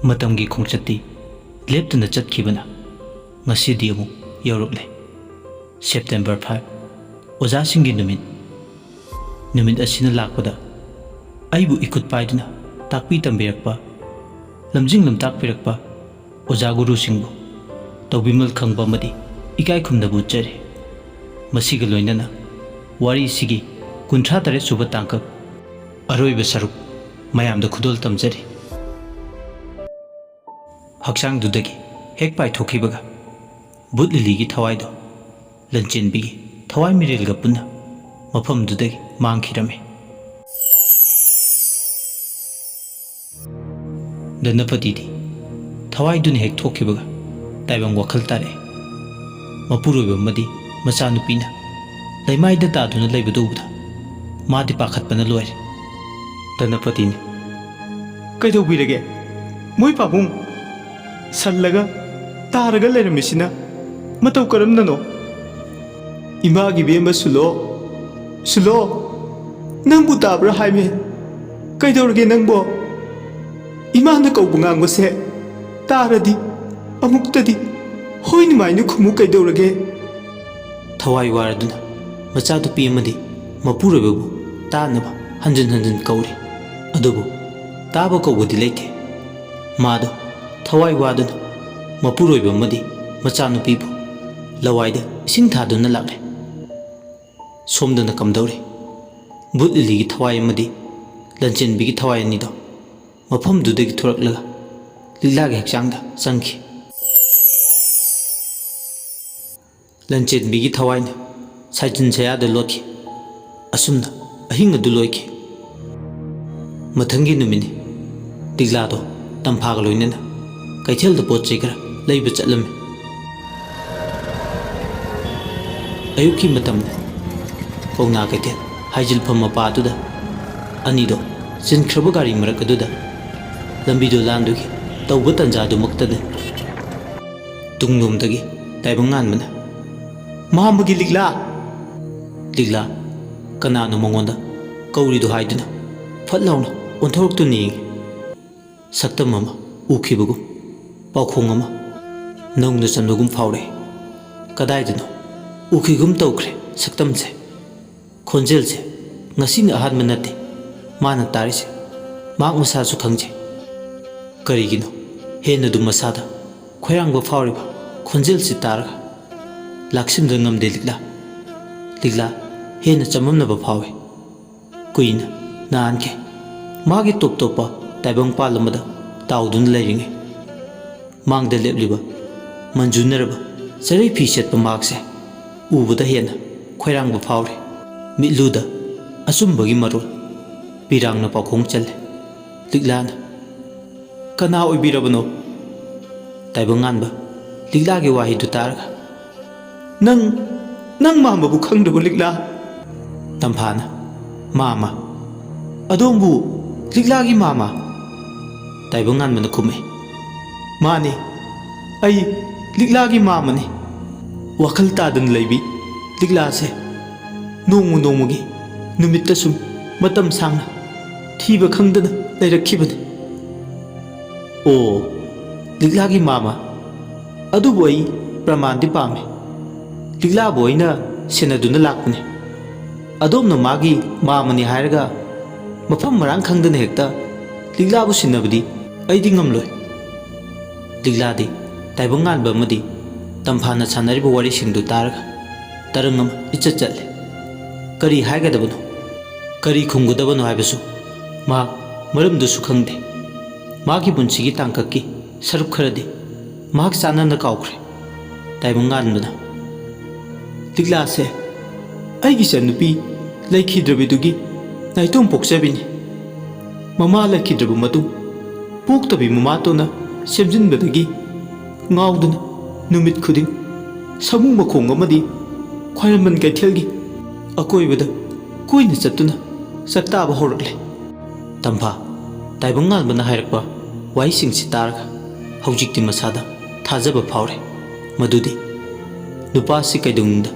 ꯃꯇꯝꯒꯤ ꯈꯣꯡꯆꯠꯇꯤ ꯂꯦꯞꯇꯅ ꯆꯠꯈꯤꯕꯅ ꯉꯁꯤꯗꯤ ꯑꯃꯨꯛ ꯌꯧꯔꯛꯂꯦ ꯁꯦꯞꯇꯦꯝꯕꯔ 5 ꯑꯣꯖꯥꯁꯤꯡꯒꯤ ꯅꯨꯃꯤꯠ ꯑꯁꯤꯅ ꯂꯥꯛꯄꯗ ꯑꯩꯕꯨ ꯏꯈꯨꯠ ꯄꯥꯏꯗꯨꯅ ꯇꯥꯛꯄꯤ ꯇꯝꯕꯤꯔꯛꯄ ꯂꯝꯖꯤꯡ ꯂꯝꯇꯥꯛꯄꯤꯔꯛꯄ ꯑꯣꯖꯥ ꯒꯨꯔꯨꯁꯤꯡꯕꯨ ꯇꯧꯕꯤꯃꯜ ꯈꯪꯕ ꯑꯃꯗꯤ ꯏꯀꯥꯏ ꯈꯨꯝꯅꯕ ꯎꯠꯆꯔꯤ ꯃꯁꯤꯒ ꯂꯣꯏꯅꯅ ꯋꯥꯔꯤꯁꯤꯒꯤ 38 ꯁꯨꯕ ꯇꯥꯡꯀꯛ ꯑꯔꯣꯏꯕ ꯁꯔꯨꯛ ꯃꯌꯥꯝꯗ ꯈꯨꯗꯣꯜ ꯇꯝꯖꯔꯤ ꯍꯛꯆꯥꯡꯗꯨꯗꯒꯤ ꯍꯦꯛ ꯄꯥꯏꯊꯣꯛꯈꯤꯕꯒ ꯕꯨꯠ ꯂꯤꯂꯤꯒꯤ ꯊꯋꯥꯏꯗꯣ ꯂꯟꯆꯦꯟꯕꯤꯒꯤ ꯊꯋꯥꯏ ꯃꯤꯔꯦꯜꯒ ꯄꯨꯟꯅ ꯃꯐꯝꯗꯨꯗꯒꯤ ꯃꯥꯡꯈꯤꯔꯝꯃꯤ ꯗꯅꯄꯇꯤꯗꯤ ꯊꯋꯥꯏꯗꯨꯅ ꯍꯦꯛ ꯊꯣꯛꯈꯤꯕꯒ ꯇꯥꯏꯕꯪ ꯋꯥꯈꯜ ꯇꯥꯔꯛꯑꯦ ꯃꯄꯨꯔꯣꯏꯕ ꯑꯃꯗꯤ ꯃꯆꯥꯅꯨꯄꯤꯅ ꯂꯩꯃꯥꯏꯗ ꯇꯥꯗꯨꯅ ꯂꯩꯕꯗꯨ ꯎꯕꯗ ꯃꯥꯗꯤ ꯄꯥꯈꯠꯄꯅ ꯂꯣꯏꯔꯦ ꯗꯅꯄꯇꯤꯅ ꯀꯩꯗꯧꯕꯤꯔꯒꯦ ꯃꯣꯏ ꯄꯥꯕꯨꯡ ꯁꯜꯂꯒ ꯇꯥꯔꯒ ꯂꯩꯔꯝꯃꯤꯁꯤꯅ ꯃꯇꯧ ꯀꯔꯝꯅꯅꯣ ꯏꯃꯥꯒꯤ ꯕꯦꯝꯕ ꯁꯨꯂꯣ ꯅꯪꯕꯨ ꯇꯥꯕ꯭ꯔꯥ ꯍꯥꯏꯃꯦ ꯀꯩꯗꯧꯔꯒꯦ ꯅꯪꯕꯣ ꯏꯃꯥꯅ ꯀꯧꯕ ꯉꯥꯡꯕꯁꯦ ꯇꯥꯔꯗꯤ ꯑꯃꯨꯛꯇꯗꯤ ꯍꯣꯏ ꯅꯨꯃꯥꯏꯅ ꯈꯨꯝꯃꯨ ꯀꯩꯗꯧꯔꯒꯦ ꯊꯋꯥꯏ ꯋꯥꯔꯗꯨꯅ ꯃꯆꯥꯅꯨꯄꯤ ꯑꯃꯗꯤ ꯃꯄꯨꯔꯣꯏꯕꯕꯨ ꯇꯥꯅꯕ ꯍꯟꯖꯤꯟ ꯍꯟꯖꯤꯟ ꯀꯧꯔꯤ ꯑꯗꯨꯕꯨ ꯇꯥꯕ ꯀꯧꯕꯗꯤ ꯂꯩꯇꯦ ꯃꯥꯗꯣ ꯊꯋꯥꯏ ꯋꯥꯗꯨꯅ ꯃꯄꯨꯔꯣꯏꯕ ꯑꯃꯗꯤ ꯃꯆꯥꯅꯨꯄꯤꯕꯨ ꯂꯋꯥꯏꯗ ꯏꯁꯤꯡ ꯊꯥꯗꯨꯅ ꯂꯥꯛꯂꯦ ꯁꯣꯝꯗꯅ ꯀꯝꯗꯧꯔꯤ ꯕꯨꯠ ꯂꯤꯂꯤꯒꯤ ꯊꯋꯥꯏ ꯑꯃꯗꯤ ꯂꯟꯆꯦꯟꯕꯤꯒꯤ ꯊꯋꯥꯏ ꯑꯅꯤꯗꯣ ꯃꯐꯝꯗꯨꯗꯒꯤ ꯊꯣꯔꯛꯂꯒ ꯂꯤꯛꯂꯥꯒꯤ ꯍꯛꯆꯥꯡꯗ ꯆꯪꯈꯤ ꯂꯟꯆꯦꯟꯕꯤꯒꯤ ꯊꯋꯥꯏꯅ ꯁꯥꯏꯆꯤꯟ ꯁꯌꯥꯗ ꯂꯣꯠꯈꯤ ꯑꯁꯨꯝꯅ ꯑꯍꯤꯡ ꯑꯗꯨ ꯂꯣꯏꯈꯤ ꯃꯊꯪꯒꯤ ꯅꯨꯃꯤꯠꯅꯤ ꯂꯤꯛꯂꯥꯗꯣ ꯇꯝꯐꯥꯒ ꯂꯣꯏꯅꯅ ꯀꯩꯊꯦꯜꯗ ꯄꯣꯠ ꯆꯩ ꯈꯔ ꯂꯩꯕ ꯆꯠꯂꯝꯃꯤ ꯑꯌꯨꯛꯀꯤ ꯃꯇꯝꯗ ꯄꯧꯅꯥ ꯀꯩꯊꯦꯜ ꯍꯥꯏꯖꯤꯜꯐꯝ ꯃꯄꯥꯗꯨꯗ ꯑꯅꯤꯗꯣ ꯆꯤꯟꯈ꯭ꯔꯕ ꯒꯥꯔꯤ ꯃꯔꯛ ꯑꯗꯨꯗ ꯂꯝꯕꯤꯗꯣ ꯂꯥꯟꯗꯨꯒꯤ ꯇꯧꯕ ꯇꯟꯖꯥꯗꯨꯃꯛꯇꯗ ꯇꯨꯡꯂꯣꯝꯗꯒꯤ ꯇꯥꯏꯕꯪ ꯉꯥꯟꯕꯅ ꯃꯥꯝꯕꯒꯤ ꯂꯤꯛꯂꯥ ꯀꯅꯥꯅꯣ ꯃꯉꯣꯟꯗ ꯀꯧꯔꯤꯗꯣ ꯍꯥꯏꯗꯨꯅ ꯐꯠ ꯂꯥꯎꯅ ꯑꯣꯟꯊꯣꯔꯛꯇꯨꯅ ꯌꯦꯡꯉꯤ ꯁꯛꯇꯝ ꯑꯃ ꯎꯈꯤꯕꯒꯨꯝ ꯄꯥꯎꯈꯣꯡ ꯑꯃ ꯅꯧꯅ ꯆꯟꯕꯒꯨꯝ ꯐꯥꯎꯔꯛꯏ ꯀꯗꯥꯏꯗꯅꯣ ꯎꯈꯤꯒꯨꯝ ꯇꯧꯈ꯭ꯔꯦ ꯁꯛꯇꯝꯁꯦ ꯈꯣꯟꯖꯦꯜꯁꯦ ꯉꯁꯤꯅ ꯑꯍꯥꯟꯕ ꯅꯠꯇꯦ ꯃꯥꯅ ꯇꯥꯔꯤꯁꯦ ꯃꯍꯥꯛ ꯃꯁꯥꯁꯨ ꯈꯪꯖꯩ ꯀꯔꯤꯒꯤꯅꯣ ꯍꯦꯟꯅꯗꯨ ꯃꯁꯥꯗ ꯈꯣꯏꯔꯥꯡꯕ ꯐꯥꯎꯔꯤꯕ ꯈꯣꯟꯖꯦꯜꯁꯤ ꯇꯥꯔꯒ ꯂꯥꯛꯁꯤꯟꯕ ꯉꯝꯗꯦ ꯂꯤꯛꯂꯥ ꯍꯦꯟꯅ ꯆꯃꯝꯅꯕ ꯐꯥꯎꯏ ꯀꯨꯏꯅ ꯅꯥꯍꯟꯈꯤ ꯃꯥꯒꯤ ꯇꯣꯞ ꯇꯣꯞꯄ ꯇꯥꯏꯕꯪꯄꯥꯜ ꯑꯃꯗ ꯇꯥꯎꯗꯨꯅ ꯂꯩꯔꯤꯉꯩ ꯃꯥꯡꯗ ꯂꯦꯞꯂꯤꯕ ꯃꯟꯖꯨꯅꯔꯕ ꯆꯔꯩ ꯐꯤ ꯁꯦꯠꯄ ꯃꯍꯥꯛꯁꯦ ꯎꯕꯗ ꯍꯦꯟꯅ ꯈꯣꯏꯔꯥꯡꯕ ꯐꯥꯎꯔꯤ ꯃꯤꯠꯂꯨꯗ ꯑꯆꯨꯝꯕꯒꯤ ꯃꯔꯣꯜ ꯄꯤꯔꯥꯡꯅ ꯄꯥꯎꯈꯣꯡ ꯆꯜꯂꯦ ꯂꯤꯛꯂꯥꯅ ꯀꯅꯥ ꯑꯣꯏꯕꯤꯔꯕꯅꯣ ꯇꯥꯏꯕꯪ ꯉꯥꯟꯕ ꯂꯤꯛꯂꯥꯒꯤ ꯋꯥꯍꯩꯗꯨ ꯇꯥꯔꯒ ꯅꯪ ꯃꯥꯝꯕꯕꯨ ꯈꯪꯗ꯭ꯔꯕꯣ ꯂꯤꯛꯂꯥ ꯇꯝꯐꯥꯅ ꯃꯥꯝꯃ ꯑꯗꯣꯝꯕꯨ ꯂꯤꯛꯂꯥꯒꯤ ꯃꯥꯝꯃ ꯇꯥꯏꯕꯪ ꯉꯥꯟꯕꯅ ꯈꯨꯝꯃꯤ ꯃꯥꯅꯤ ꯑꯩ ꯂꯤꯛꯂꯥꯒꯤ ꯃꯥꯝꯃꯅꯤ ꯋꯥꯈꯜ ꯇꯥꯗꯅ ꯂꯩꯕꯤ ꯂꯤꯛꯂꯥꯁꯦ ꯅꯣꯡꯃꯒꯤ ꯅꯨꯃꯤꯠꯇ ꯁꯨꯝ ꯃꯇꯝ ꯁꯥꯡꯅ ꯊꯤꯕ ꯈꯪꯗꯅ ꯂꯩꯔꯛꯈꯤꯕꯅꯤ ꯑꯣ ꯂꯤꯛꯂꯥꯒꯤ ꯃꯥꯝꯃ ꯑꯗꯨꯕꯨ ꯑꯩ ꯄ꯭ꯔꯃꯥꯟꯗꯤ ꯄꯥꯝꯃꯤ ꯂꯤꯛꯂꯥꯕꯨ ꯑꯩꯅ ꯁꯦꯟꯅꯗꯨꯅ ꯂꯥꯛꯄꯅꯤ ꯑꯗꯣꯝꯅ ꯃꯥꯒꯤ ꯃꯥꯝꯃꯅꯤ ꯍꯥꯏꯔꯒ ꯃꯐꯝ ꯃꯔꯥꯡ ꯈꯪꯗꯅ ꯍꯦꯛꯇ ꯂꯤꯛꯂꯥꯕꯨ ꯁꯤꯟꯅꯕꯗꯤ ꯑꯩꯗꯤ ꯉꯝꯂꯣꯏ ꯂꯤꯛꯂꯥꯗꯤ ꯇꯥꯏꯕꯪ ꯉꯥꯟꯕ ꯑꯃꯗꯤ ꯇꯝꯐꯥꯅ ꯁꯥꯟꯅꯔꯤꯕ ꯋꯥꯔꯤꯁꯤꯡꯗꯨ ꯇꯥꯔꯒ ꯇꯔꯪ ꯑꯃ ꯏꯆꯠ ꯆꯠꯂꯦ ꯀꯔꯤ ꯍꯥꯏꯒꯗꯕꯅꯣ ꯀꯔꯤ ꯈꯨꯝꯒꯗꯕꯅꯣ ꯍꯥꯏꯕꯁꯨ ꯃꯍꯥꯛ ꯃꯔꯝꯗꯨꯁꯨ ꯈꯪꯗꯦ ꯃꯥꯒꯤ ꯄꯨꯟꯁꯤꯒꯤ ꯇꯥꯡꯀꯛꯀꯤ ꯁꯔꯨꯛ ꯈꯔꯗꯤ ꯃꯍꯥꯛ ꯆꯥꯟꯅꯅ ꯀꯥꯎꯈ꯭ꯔꯦ ꯇꯥꯏꯕꯪ ꯉꯥꯟꯕꯅ ꯂꯤꯛꯂꯥꯁꯦ ꯑꯩꯒꯤ ꯏꯆꯟꯅꯨꯄꯤ ꯂꯩꯈꯤꯗ꯭ꯔꯕꯗꯨꯒꯤ ꯅꯥꯏꯇꯣꯝ ꯄꯣꯛꯆꯕꯤꯅꯤ ꯃꯃꯥ ꯂꯩꯈꯤꯗ꯭ꯔꯕ ꯃꯇꯨꯡ ꯄꯣꯛꯇꯕꯤ ꯃꯃꯥꯇꯣꯟꯅ ꯁꯦꯝꯖꯤꯟꯕꯗꯒꯤ ꯉꯥꯎꯗꯨꯅ ꯅꯨꯃꯤꯠ ꯈꯨꯗꯤꯡ ꯁꯥꯃꯨ ꯃꯈꯣꯡ ꯑꯃꯗꯤ ꯈ꯭ꯋꯥꯏꯔꯝꯕꯟ ꯀꯩꯊꯦꯜꯒꯤ ꯑꯀꯣꯏꯕꯗ ꯀꯣꯏꯅ ꯆꯠꯇꯨꯅ ꯆꯥꯛꯇꯥꯕ ꯍꯧꯔꯛꯂꯦ꯫ ꯇꯝꯐꯥ ꯇꯥꯏꯕꯪ ꯉꯥꯟꯕꯅ ꯍꯥꯏꯔꯛꯄ ꯋꯥꯍꯩꯁꯤꯡꯁꯤ ꯇꯥꯔꯒ ꯍꯧꯖꯤꯛꯇꯤ ꯃꯁꯥꯗ ꯊꯥꯖꯕ ꯐꯥꯎꯔꯦ ꯃꯗꯨꯗꯤ ꯅꯨꯄꯥꯁꯤ ꯀꯩꯗꯧꯅꯨꯡꯗ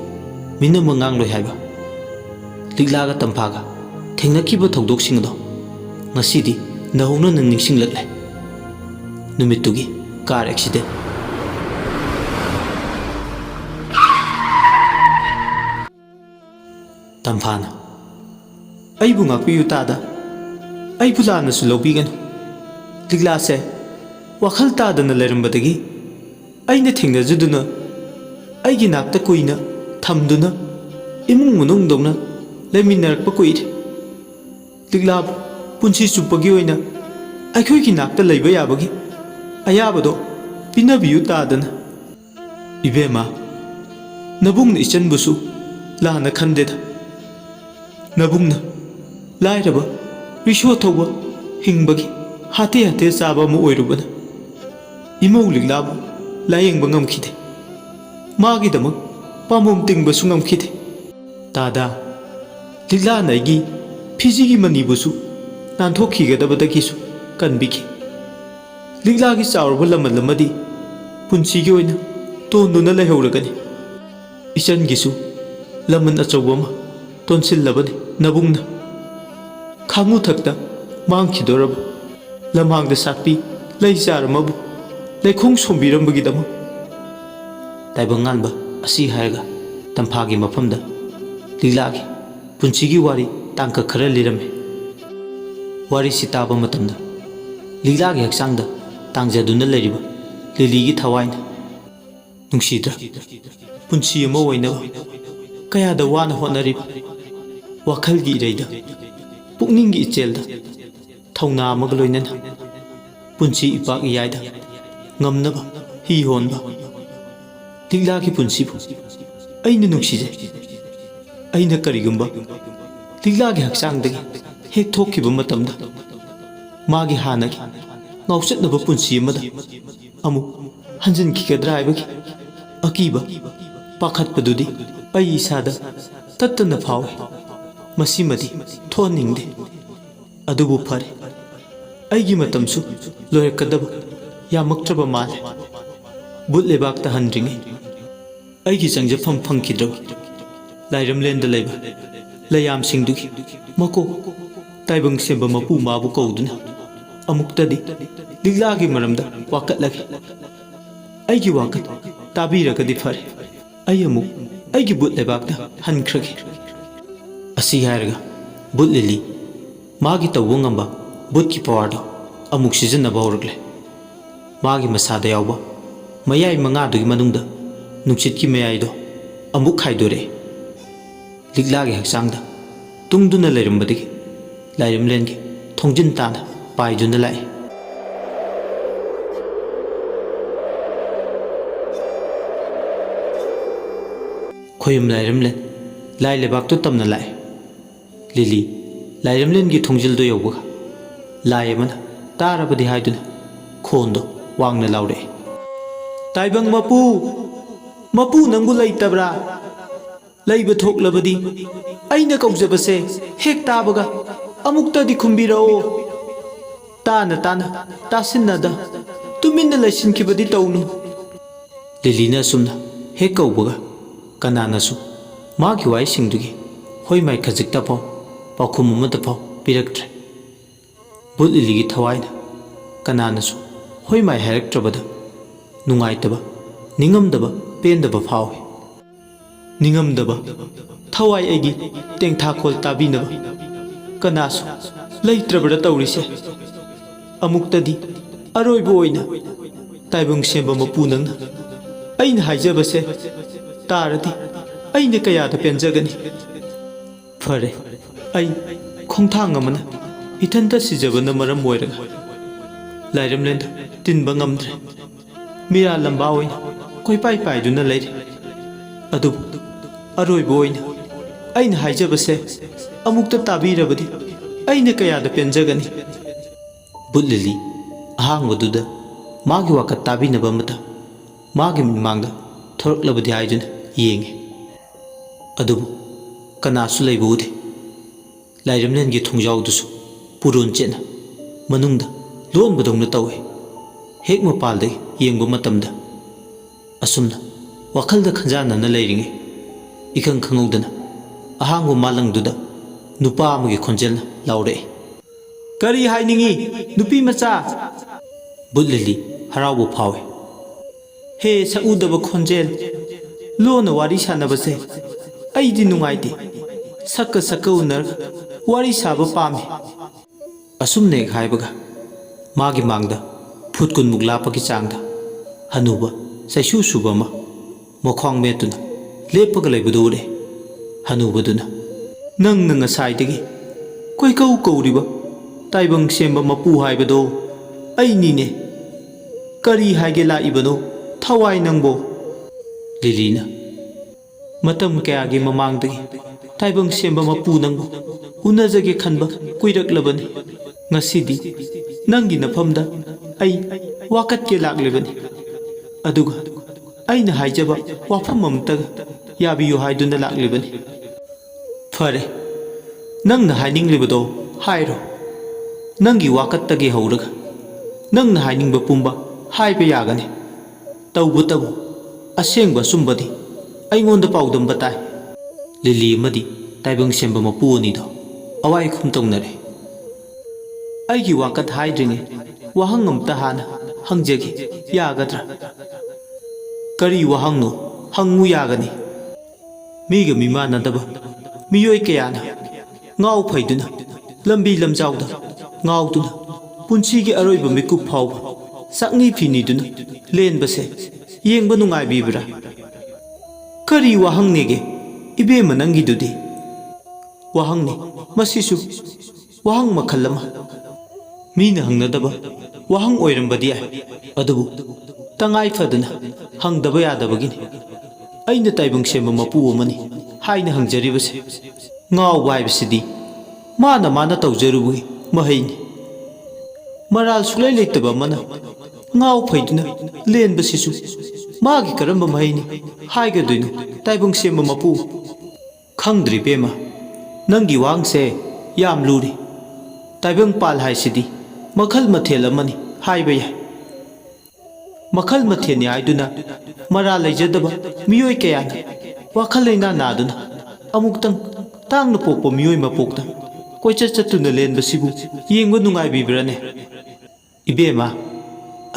ꯃꯤꯅꯃꯛ ꯉꯥꯡꯂꯣꯏ ꯍꯥꯏꯕ꯫ ꯂꯤꯛꯂꯥꯒ ꯇꯝꯐꯥꯒ ꯊꯦꯡꯅꯈꯤꯕ ꯊꯧꯗꯣꯛꯁꯤꯡ ꯑꯗꯣ ꯉꯁꯤꯗꯤ ꯅꯧꯍꯧꯅꯅ ꯅꯤꯡꯁꯤꯡꯂꯛꯂꯦ꯫ ꯅꯨꯃꯤꯠꯇꯨꯒꯤ ꯀꯥꯔ ꯑꯦꯛꯁꯤꯗꯦꯟ꯫ ꯇꯝꯐꯥꯅ ꯑꯩꯕꯨ ꯉꯥꯛꯄꯤꯌꯨ ꯇꯥꯗ, ꯑꯩꯕꯨ ꯂꯥꯟꯅꯁꯨ ꯂꯧꯕꯤꯒꯅꯨ꯫ ꯂꯤꯛꯂꯥꯁꯦ ꯋꯥꯈꯜ ꯇꯥꯗꯅ ꯂꯩꯔꯝꯕꯗꯒꯤ ꯑꯩꯅ ꯊꯦꯡꯅꯖꯗꯨꯅ ꯑꯩꯒꯤ ꯅꯥꯛꯇ ꯀꯨꯏꯅ ꯊꯝꯗꯨꯅ ꯏꯃꯨꯡ ꯃꯅꯨꯡꯗꯧꯅ ꯂꯩꯃꯤꯟꯅꯔꯛꯄ ꯀꯨꯏꯔꯦ꯫ ꯂꯤꯛꯂꯥꯕꯨ ꯄꯨꯟꯁꯤ ꯆꯨꯞꯄꯒꯤ ꯑꯣꯏꯅ ꯑꯩꯈꯣꯏꯒꯤ ꯅꯥꯛꯇ ꯂꯩꯕ ꯌꯥꯕꯒꯤ ꯑꯌꯥꯕꯗꯣ ꯄꯤꯅꯕꯤꯌꯨ ꯇꯥꯗꯅ꯫ ꯏꯕꯦꯝꯃ, ꯅꯕꯨꯡꯅ ꯏꯆꯟꯕꯨꯁꯨ ꯂꯥꯟꯅ ꯈꯟꯗꯦꯗ꯫ ꯅꯕꯨꯡꯅ ꯂꯥꯏꯔꯕ, ꯔꯤꯁꯣ ꯊꯧꯕ, ꯍꯤꯡꯕꯒꯤ ꯍꯥꯇꯦ ꯍꯥꯇꯦ ꯆꯥꯕ ꯑꯃ ꯑꯣꯏꯔꯨꯕꯅ ꯏꯃꯧ ꯂꯤꯛꯂꯥꯕꯨ ꯂꯥꯌꯦꯡꯕ ꯉꯝꯈꯤꯗꯦ꯫ ꯃꯥꯒꯤꯗꯃꯛ ꯄꯥꯝꯕꯣꯝ ꯇꯤꯡꯕꯁꯨ ꯉꯝꯈꯤꯗꯦ꯫ ꯇꯥꯗ, ꯂꯤꯛꯂꯥꯅ ꯑꯩꯒꯤ ꯐꯤꯖꯤꯒꯤ ꯃꯅꯤꯕꯨꯁꯨ ꯅꯥꯟꯊꯣꯛꯈꯤꯒꯗꯕꯗꯒꯤꯁꯨ ꯀꯟꯕꯤꯈꯤ꯫ ꯂꯤꯛꯂꯥꯒꯤ ꯆꯥꯎꯔꯕ ꯂꯃꯟ ꯑꯃꯗꯤ ꯄꯨꯟꯁꯤꯒꯤ ꯑꯣꯏꯅ ꯇꯣꯟꯗꯨꯅ ꯂꯩꯍꯧꯔꯒꯅꯤ꯫ ꯏꯆꯟꯒꯤꯁꯨ ꯂꯃꯟ ꯑꯆꯧꯕ ꯑꯃ ꯇꯣꯟꯁꯤꯜꯂꯕꯅꯤ ꯅꯕꯨꯡꯅ꯫ ꯈꯥꯉꯨꯊꯛꯇ ꯃꯥꯡꯈꯤꯗꯣꯔꯕ ꯂꯝꯍꯥꯡꯗ ꯁꯥꯠꯄꯤ ꯂꯩ ꯆꯥꯔ ꯑꯃꯕꯨ ꯂꯩꯈꯣꯡ ꯁꯣꯝꯕꯤꯔꯝꯕꯒꯤꯗꯃꯛ꯫ ꯇꯥꯏꯕꯪ ꯉꯥꯟꯕ ꯑꯁꯤ ꯍꯥꯏꯔꯒ ꯇꯝꯐꯥꯒꯤ ꯃꯐꯝꯗ ꯂꯤꯛꯂꯥꯒꯤ ꯄꯨꯟꯁꯤꯒꯤ ꯋꯥꯔꯤ ꯇꯥꯡꯀꯛ ꯈꯔ ꯂꯤꯔꯝꯃꯤ꯫ ꯋꯥꯔꯤꯁꯤ ꯇꯥꯕ ꯃꯇꯝꯗ ꯂꯤꯛꯂꯥꯒꯤ ꯍꯛꯆꯥꯡꯗ ꯇꯥꯡꯖꯗꯨꯅ ꯂꯩꯔꯤꯕ ꯂꯤꯂꯤꯒꯤ ꯊꯋꯥꯏꯅ ꯅꯨꯡꯁꯤꯗ꯭ꯔꯥ? ꯄꯨꯟꯁꯤ ꯑꯃ ꯑꯣꯏꯅꯕ ꯀꯌꯥꯗ ꯋꯥꯅ ꯍꯣꯠꯅꯔꯤꯕ, ꯋꯥꯈꯜꯒꯤ ꯏꯔꯩꯗ, ꯄꯨꯛꯅꯤꯡꯒꯤ ꯏꯆꯦꯜꯗ ꯊꯧꯅꯥ ꯑꯃꯒ ꯂꯣꯏꯅꯅ ꯄꯨꯟꯁꯤ ꯏꯄꯥꯛ ꯏꯌꯥꯏꯗ ꯉꯝꯅꯕ ꯍꯤ ꯍꯣꯟꯕ ꯂꯤꯛꯂꯥꯒꯤ ꯄꯨꯟꯁꯤꯕꯨ ꯑꯩꯅ ꯅꯨꯡꯁꯤꯖꯩ꯫ ꯑꯩꯅ ꯀꯔꯤꯒꯨꯝꯕ ꯂꯤꯛꯂꯥꯒꯤ ꯍꯛꯆꯥꯡꯗꯒꯤ ꯍꯦꯛ ꯊꯣꯛꯈꯤꯕ ꯃꯇꯝꯗ ꯃꯥꯒꯤ ꯍꯥꯟꯅꯒꯤ ꯉꯥꯎꯆꯠꯅꯕ ꯄꯨꯟꯁꯤ ꯑꯃꯗ ꯑꯃꯨꯛ ꯍꯟꯖꯤꯟꯈꯤꯒꯗ꯭ꯔꯥ ꯍꯥꯏꯕꯒꯤ ꯑꯀꯤꯕ, ꯄꯥꯈꯠꯄꯗꯨꯗꯤ ꯑꯩ ꯏꯁꯥꯗ ꯇꯠꯇꯅ ꯐꯥꯎꯏ꯫ ꯃꯁꯤꯃꯗꯤ ꯊꯣꯛꯍꯟꯅꯤꯡꯗꯦ꯫ ꯑꯗꯨꯕꯨ ꯐꯔꯦ, ꯑꯩꯒꯤ ꯃꯇꯝꯁꯨ ꯂꯣꯏꯔꯛꯀꯗꯕ ꯌꯥꯝꯃꯛꯇ꯭ꯔꯕ ꯃꯥꯜꯂꯦ꯫ ꯕꯨꯠ ꯂꯩꯕꯥꯛꯇ ꯍꯟꯗ꯭ꯔꯤꯉꯩ ꯑꯩꯒꯤ ꯆꯪꯖꯐꯝ ꯐꯪꯈꯤꯗ꯭ꯔꯕ ꯂꯥꯏꯔꯝꯂꯦꯟꯗ ꯂꯩꯕ ꯂꯩꯌꯥꯝꯁꯤꯡꯗꯨꯒꯤ ꯃꯀꯣꯛ ꯇꯥꯏꯕꯪ ꯁꯦꯝꯕ ꯃꯄꯨ ꯃꯥꯕꯨ ꯀꯧꯗꯨꯅ ꯑꯃꯨꯛꯇꯗꯤ ꯂꯤꯛꯂꯥꯒꯤ ꯃꯔꯝꯗ ꯋꯥꯀꯠꯂꯒꯦ꯫ ꯑꯩꯒꯤ ꯋꯥꯀꯠ ꯇꯥꯕꯤꯔꯒꯗꯤ ꯐꯔꯦ, ꯑꯩ ꯑꯃꯨꯛ ꯑꯩꯒꯤ ꯕꯨꯠ ꯂꯩꯕꯥꯛꯇ ꯍꯟꯈ꯭ꯔꯒꯦ꯫ ꯑꯁꯤ ꯍꯥꯏꯔꯒ ꯕꯨꯠ ꯂꯤꯂꯤ ꯃꯥꯒꯤ ꯇꯧꯕ ꯉꯝꯕ ꯕꯨꯠꯀꯤ ꯄꯋꯥꯔꯗꯣ ꯑꯃꯨꯛ ꯁꯤꯖꯤꯟꯅꯕ ꯍꯧꯔꯛꯂꯦ꯫ ꯃꯥꯒꯤ ꯃꯁꯥꯗ ꯌꯥꯎꯕ ꯃꯌꯥꯏ ꯃꯉꯥꯗꯨꯒꯤ ꯃꯅꯨꯡꯗ ꯅꯨꯡꯁꯤꯠꯀꯤ ꯃꯌꯥꯏꯗꯣ ꯑꯃꯨꯛ ꯈꯥꯏꯗꯣꯔꯛꯑꯦ꯫ ꯂꯤꯛꯂꯥꯒꯤ ꯍꯛꯆꯥꯡꯗ ꯇꯨꯡꯗꯨꯅ ꯂꯩꯔꯝꯕꯗꯒꯤ ꯂꯥꯏꯔꯦꯝꯂꯦꯟꯒꯤ ꯊꯣꯡꯖꯤꯟ ꯇꯥꯅ ꯄꯥꯏꯗꯨꯅ ꯂꯥꯛꯏ꯫ ꯈꯣꯌꯨꯝ ꯂꯥꯏꯔꯦꯝꯂꯦꯟ ꯂꯥꯏ ꯂꯩꯕꯥꯛꯇꯨ ꯇꯝꯅ ꯂꯥꯛꯏ꯫ ꯂꯤꯂꯤ ꯂꯥꯏꯔꯦꯝꯂꯦꯟꯒꯤ ꯊꯣꯡꯖꯤꯜꯗꯨ ꯌꯧꯕꯒ ꯂꯥꯏ ꯑꯃꯅ ꯇꯥꯔꯕꯗꯤ ꯍꯥꯏꯗꯨꯅ ꯈꯣꯟꯗꯣ ꯋꯥꯡꯅ ꯂꯥꯎꯔꯛꯏ꯫ ꯇꯥꯏꯕꯪ ꯃꯄꯨ, ꯃꯄꯨ ꯅꯪꯕꯨ ꯂꯩꯇꯕ꯭ꯔꯥ? ꯂꯩꯕ ꯊꯣꯛꯂꯕꯗꯤ ꯑꯩꯅ ꯀꯧꯖꯕꯁꯦ ꯍꯦꯛ ꯇꯥꯕꯒ ꯑꯃꯨꯛꯇꯗꯤ ꯈꯨꯝꯕꯤꯔꯛꯑꯣ꯫ ꯇꯥꯅ ꯇꯥꯅ ꯇꯥꯁꯤꯟꯅꯗ ꯇꯨꯃꯤꯟꯅ ꯂꯩꯁꯤꯟꯈꯤꯕꯗꯤ ꯇꯧꯅꯨ꯫ ꯂꯤꯂꯤꯅ ꯑꯁꯨꯝꯅ ꯍꯦꯛ ꯀꯧꯕꯒ ꯀꯅꯥꯅꯁꯨ ꯃꯥꯒꯤ ꯋꯥꯍꯩꯁꯤꯡꯗꯨꯒꯤ ꯍꯣꯏ ꯃꯥꯏ ꯈꯖꯤꯛꯇ ꯐꯥꯎ ꯄꯥꯎꯈꯨꯝ ꯑꯃꯠꯇ ꯐꯥꯎ ꯄꯤꯔꯛꯇ꯭ꯔꯦ꯫ ꯕꯨꯠ ꯂꯤꯂꯤꯒꯤ ꯊꯋꯥꯏꯅ ꯀꯅꯥꯅꯁꯨ ꯍꯣꯏ ꯃꯥꯏ ꯍꯥꯏꯔꯛꯇ꯭ꯔꯕꯗ ꯅꯨꯡꯉꯥꯏꯇꯕ, ꯅꯤꯡꯉꯝꯗꯕ, ꯄꯦꯟꯗꯕ ꯐꯥꯎꯏ꯫ ꯅꯤꯡꯉꯝꯗꯕ, ꯊꯋꯥꯏ ꯑꯩꯒꯤ ꯇꯦꯡꯊꯥꯈꯣꯜ ꯇꯥꯕꯤꯅꯕ ꯀꯅꯥꯁꯨ ꯂꯩꯇ꯭ꯔꯕ꯭ꯔꯥ ꯇꯧꯔꯤꯁꯦ? ꯑꯃꯨꯛꯇꯗꯤ ꯑꯔꯣꯏꯕ ꯑꯣꯏꯅ ꯇꯥꯏꯕꯪ ꯁꯦꯝꯕ ꯃꯄꯨ ꯅꯪꯅ ꯑꯩꯅ ꯍꯥꯏꯖꯕꯁꯦ ꯇꯥꯔꯗꯤ ꯑꯩꯅ ꯀꯌꯥꯗ ꯄꯦꯟꯖꯒꯅꯤ꯫ ꯐꯔꯦ, ꯑꯩ ꯈꯣꯡꯊꯥꯡ ꯑꯃꯅ ꯏꯊꯟꯇ ꯁꯤꯖꯕꯅ ꯃꯔꯝ ꯑꯣꯏꯔꯒ ꯂꯥꯏꯔꯦꯝꯂꯦꯟꯗ ꯇꯤꯟꯕ ꯉꯝꯗ꯭ꯔꯦ꯫ ꯃꯤꯔꯥ ꯂꯝꯕꯥ ꯑꯣꯏꯅ ꯀꯣꯏꯄꯥꯏ ꯄꯥꯏꯗꯨꯅ ꯂꯩꯔꯤ꯫ ꯑꯗꯨꯕꯨ ꯑꯔꯣꯏꯕ ꯑꯣꯏꯅ ꯑꯩꯅ ꯍꯥꯏꯖꯕꯁꯦ ꯑꯃꯨꯛꯇ ꯇꯥꯕꯤꯔꯕꯗꯤ ꯑꯩꯅ ꯀꯌꯥꯗ ꯄꯦꯟꯖꯒꯅꯤ꯫ ꯕꯨꯠ ꯂꯤꯂꯤ ꯑꯍꯥꯡꯕꯗꯨꯗ ꯃꯥꯒꯤ ꯋꯥꯀꯠ ꯇꯥꯕꯤꯅꯕ ꯑꯃꯠꯇ ꯃꯥꯒꯤ ꯃꯤꯠꯃꯥꯡꯗ ꯊꯣꯔꯛꯂꯕꯗꯤ ꯍꯥꯏꯗꯨꯅ ꯌꯦꯡꯉꯤ ꯑꯗꯨꯕꯨ ꯀꯅꯥꯁꯨ ꯂꯩꯕ ꯎꯗꯦ ꯂꯥꯏꯔꯦꯝꯂꯦꯟꯒꯤ ꯊꯣꯡꯖꯥꯎꯗꯨꯁꯨ ꯄꯨꯔꯣꯟ ꯆꯦꯠꯅ ꯃꯅꯨꯡꯗ ꯂꯣꯟꯕꯗꯧꯅ ꯇꯧꯏ ꯍꯦꯛ ꯃꯄꯥꯜꯗꯒꯤ ꯌꯦꯡꯕ ꯃꯇꯝꯗ ꯑꯁꯨꯝꯅ ꯋꯥꯈꯜꯗ ꯈꯟꯖꯥꯟꯅꯅ ꯂꯩꯔꯤꯉꯩ ꯏꯈꯪ ꯈꯪꯍꯧꯗꯅ ꯑꯍꯥꯡꯕ ꯃꯥꯂꯪꯗꯨꯗ ꯅꯨꯄꯥ ꯑꯃꯒꯤ ꯈꯣꯟꯖꯦꯜꯅ ꯂꯥꯎꯔꯛꯏ ꯀꯔꯤ ꯍꯥꯏꯅꯤꯡꯉꯤ ꯅꯨꯄꯤ ꯃꯆꯥ ꯕꯨꯠ ꯂꯤꯂꯤ ꯍꯔꯥꯎꯕ ꯐꯥꯎꯏ ꯍꯦ ꯁꯛꯎꯗꯕ ꯈꯣꯟꯖꯦꯜ ꯂꯣꯟꯅ ꯋꯥꯔꯤ ꯁꯥꯟꯅꯕꯁꯦ ꯑꯩꯗꯤ ꯅꯨꯡꯉꯥꯏꯇꯦ ꯁꯛꯀ ꯎꯅꯔꯒ ꯋꯥꯔꯤ ꯁꯥꯕ ꯄꯥꯝꯃꯤ ꯑꯁꯨꯝꯅ ꯍꯦꯛ ꯍꯥꯏꯕꯒ ꯃꯥꯒꯤ ꯃꯥꯡꯗ ꯐꯨꯠ ꯀꯨꯟꯃꯨꯛ ꯂꯥꯞꯄꯒꯤ ꯆꯥꯡꯗ ꯍꯅꯨꯕ ꯆꯩꯁꯨ ꯁꯨꯕ ꯑꯃ ꯃꯈ꯭ꯋꯥꯡ ꯃꯦꯠꯇꯨꯅ ꯂꯦꯞꯄꯒ ꯂꯩꯕꯗꯨ ꯎꯔꯦ ꯍꯅꯨꯕꯗꯨꯅ ꯅꯪꯅ ꯉꯁꯥꯏꯗꯒꯤ ꯀꯣꯏꯀꯧ ꯀꯧꯔꯤꯕ ꯇꯥꯏꯕꯪ ꯁꯦꯝꯕ ꯃꯄꯨ ꯍꯥꯏꯕꯗꯣ ꯑꯩꯅꯤꯅꯦ ꯀꯔꯤ ꯍꯥꯏꯒꯦ ꯂꯥꯛꯏꯕꯅꯣ ꯊꯋꯥꯏ ꯅꯪꯕꯣ ꯂꯤꯂꯤꯅ ꯃꯇꯝ ꯀꯌꯥꯒꯤ ꯃꯃꯥꯡꯗꯒꯤ ꯇꯥꯏꯕꯪ ꯁꯦꯝꯕ ꯃꯄꯨ ꯅꯪꯕꯨ ꯎꯅꯖꯒꯦ ꯈꯟꯕ ꯀꯨꯏꯔꯛꯂꯕꯅꯤ ꯉꯁꯤꯗꯤ ꯅꯪꯒꯤ ꯅꯐꯝꯗ ꯑꯩ ꯋꯥꯀꯠꯀꯦ ꯂꯥꯛꯂꯤꯕꯅꯤ ꯑꯗꯨꯒ ꯑꯩꯅ ꯍꯥꯏꯖꯕ ꯋꯥꯐꯝ ꯑꯃꯇꯒ ꯌꯥꯕꯤꯌꯨ ꯍꯥꯏꯗꯨꯅ ꯂꯥꯛꯂꯤꯕꯅꯤ ꯐꯔꯦ ꯅꯪꯅ ꯍꯥꯏꯅꯤꯡꯂꯤꯕꯗꯣ ꯍꯥꯏꯔꯣ ꯅꯪꯒꯤ ꯋꯥꯀꯠꯇꯒꯤ ꯍꯧꯔꯒ ꯅꯪꯅ ꯍꯥꯏꯅꯤꯡꯕ ꯄꯨꯝꯕ ꯍꯥꯏꯕ ꯌꯥꯒꯅꯤ ꯇꯧꯕꯇꯕꯨ ꯑꯁꯦꯡꯕ ꯑꯆꯨꯝꯕꯗꯤ ꯑꯩꯉꯣꯟꯗ ꯄꯥꯎꯗꯝꯕ ꯇꯥꯏ ꯂꯤꯂꯤ ꯑꯃꯗꯤ ꯇꯥꯏꯕꯪ ꯁꯦꯝꯕ ꯃꯄꯨ ꯑꯅꯤꯗꯣ ꯑꯋꯥꯏꯈꯨꯝ ꯇꯧꯅꯔꯦ ꯑꯩꯒꯤ ꯋꯥꯀꯠ ꯍꯥꯏꯗ꯭ꯔꯤꯉꯩ ꯋꯥꯍꯪ ꯑꯃꯇ ꯍꯥꯟꯅ ꯍꯪꯖꯒꯦ ꯌꯥꯒꯗ꯭ꯔꯥ ꯀꯔꯤ ꯋꯥꯍꯪꯅꯣ ꯍꯪꯉꯨ ꯌꯥꯒꯅꯤ ꯃꯤꯒ ꯃꯤꯃꯥꯟꯅꯗꯕ ꯃꯤꯑꯣꯏ ꯀꯌꯥꯅ ꯉꯥꯎ ꯐꯩꯗꯨꯅ ꯂꯝꯕꯤ ꯂꯝꯖꯥꯎꯗ ꯉꯥꯎꯗꯨꯅ ꯄꯨꯟꯁꯤꯒꯤ ꯑꯔꯣꯏꯕ ꯃꯤꯀꯨꯞ ꯐꯥꯎꯕ ꯆꯥꯛꯅꯤ ꯐꯤꯅꯤꯗꯨꯅ ꯂꯦꯟꯕꯁꯦ ꯌꯦꯡꯕ ꯅꯨꯡꯉꯥꯏꯕꯤꯕ꯭ꯔꯥ ꯀꯔꯤ ꯋꯥꯍꯪꯅꯦꯒꯦ ꯏꯕꯦꯝꯃ ꯅꯪꯒꯤꯗꯨꯗꯤ ꯋꯥꯍꯪꯅꯤ ꯃꯁꯤꯁꯨ ꯋꯥꯍꯪ ꯃꯈꯜ ꯑꯃ ꯃꯤꯅ ꯍꯪꯅꯗꯕ ꯋꯥꯍꯪ ꯑꯣꯏꯔꯝꯕꯗꯤ ꯌꯥꯏ ꯑꯗꯨꯕꯨ ꯇꯉꯥꯏ ꯐꯗꯅ ꯍꯪꯗꯕ ꯌꯥꯗꯕꯒꯤꯅꯤ ꯑꯩꯅ ꯇꯥꯏꯕꯪ ꯁꯦꯝꯕ ꯃꯄꯨ ꯑꯃꯅꯤ ꯍꯥꯏꯅ ꯍꯪꯖꯔꯤꯕꯁꯦ ꯉꯥꯎꯕ ꯍꯥꯏꯕꯁꯤꯗꯤ ꯃꯥꯅ ꯇꯧꯖꯔꯨꯕꯒꯤ ꯃꯍꯩꯅꯤ ꯃꯔꯥꯜ ꯁꯨꯛꯂꯩ ꯂꯩꯇꯕ ꯑꯃꯅ ꯉꯥꯎ ꯐꯩꯗꯨꯅ ꯂꯦꯟꯕꯁꯤꯁꯨ ꯃꯥꯒꯤ ꯀꯔꯝꯕ ꯃꯍꯩꯅꯤ ꯍꯥꯏꯒꯗꯣꯏꯅꯣ ꯇꯥꯏꯕꯪ ꯁꯦꯝꯕ ꯃꯄꯨ ꯈꯪꯗ꯭ꯔꯤ ꯕꯦꯝꯃ ꯅꯪꯒꯤ ꯋꯥꯍꯪꯁꯦ ꯌꯥꯝ ꯂꯨꯔꯤ ꯇꯥꯏꯕꯪ ꯄꯥꯜ ꯍꯥꯏꯁꯤꯗꯤ ꯃꯈꯜ ꯃꯊꯦꯜ ꯑꯃꯅꯤ ꯍꯥꯏꯕ ꯌꯥꯏ ꯃꯈꯜ ꯃꯊꯦꯜꯅꯤ ꯍꯥꯏꯗꯨꯅ ꯃꯔꯥꯜ ꯂꯩꯖꯗꯕ ꯃꯤꯑꯣꯏ ꯀꯌꯥꯅ ꯋꯥꯈꯜ ꯂꯩꯅꯥ ꯅꯥꯗꯨꯅ ꯑꯃꯨꯛꯇꯪ ꯇꯥꯡꯅ ꯄꯣꯛꯄ ꯃꯤꯑꯣꯏ ꯃꯄꯣꯛꯇ ꯀꯣꯏꯆꯠ ꯆꯠꯇꯨꯅ ꯂꯦꯟꯕꯁꯤꯕꯨ ꯌꯦꯡꯕ ꯅꯨꯡꯉꯥꯏꯕꯤꯕ꯭ꯔꯥꯅꯦ ꯏꯕꯦꯝꯃ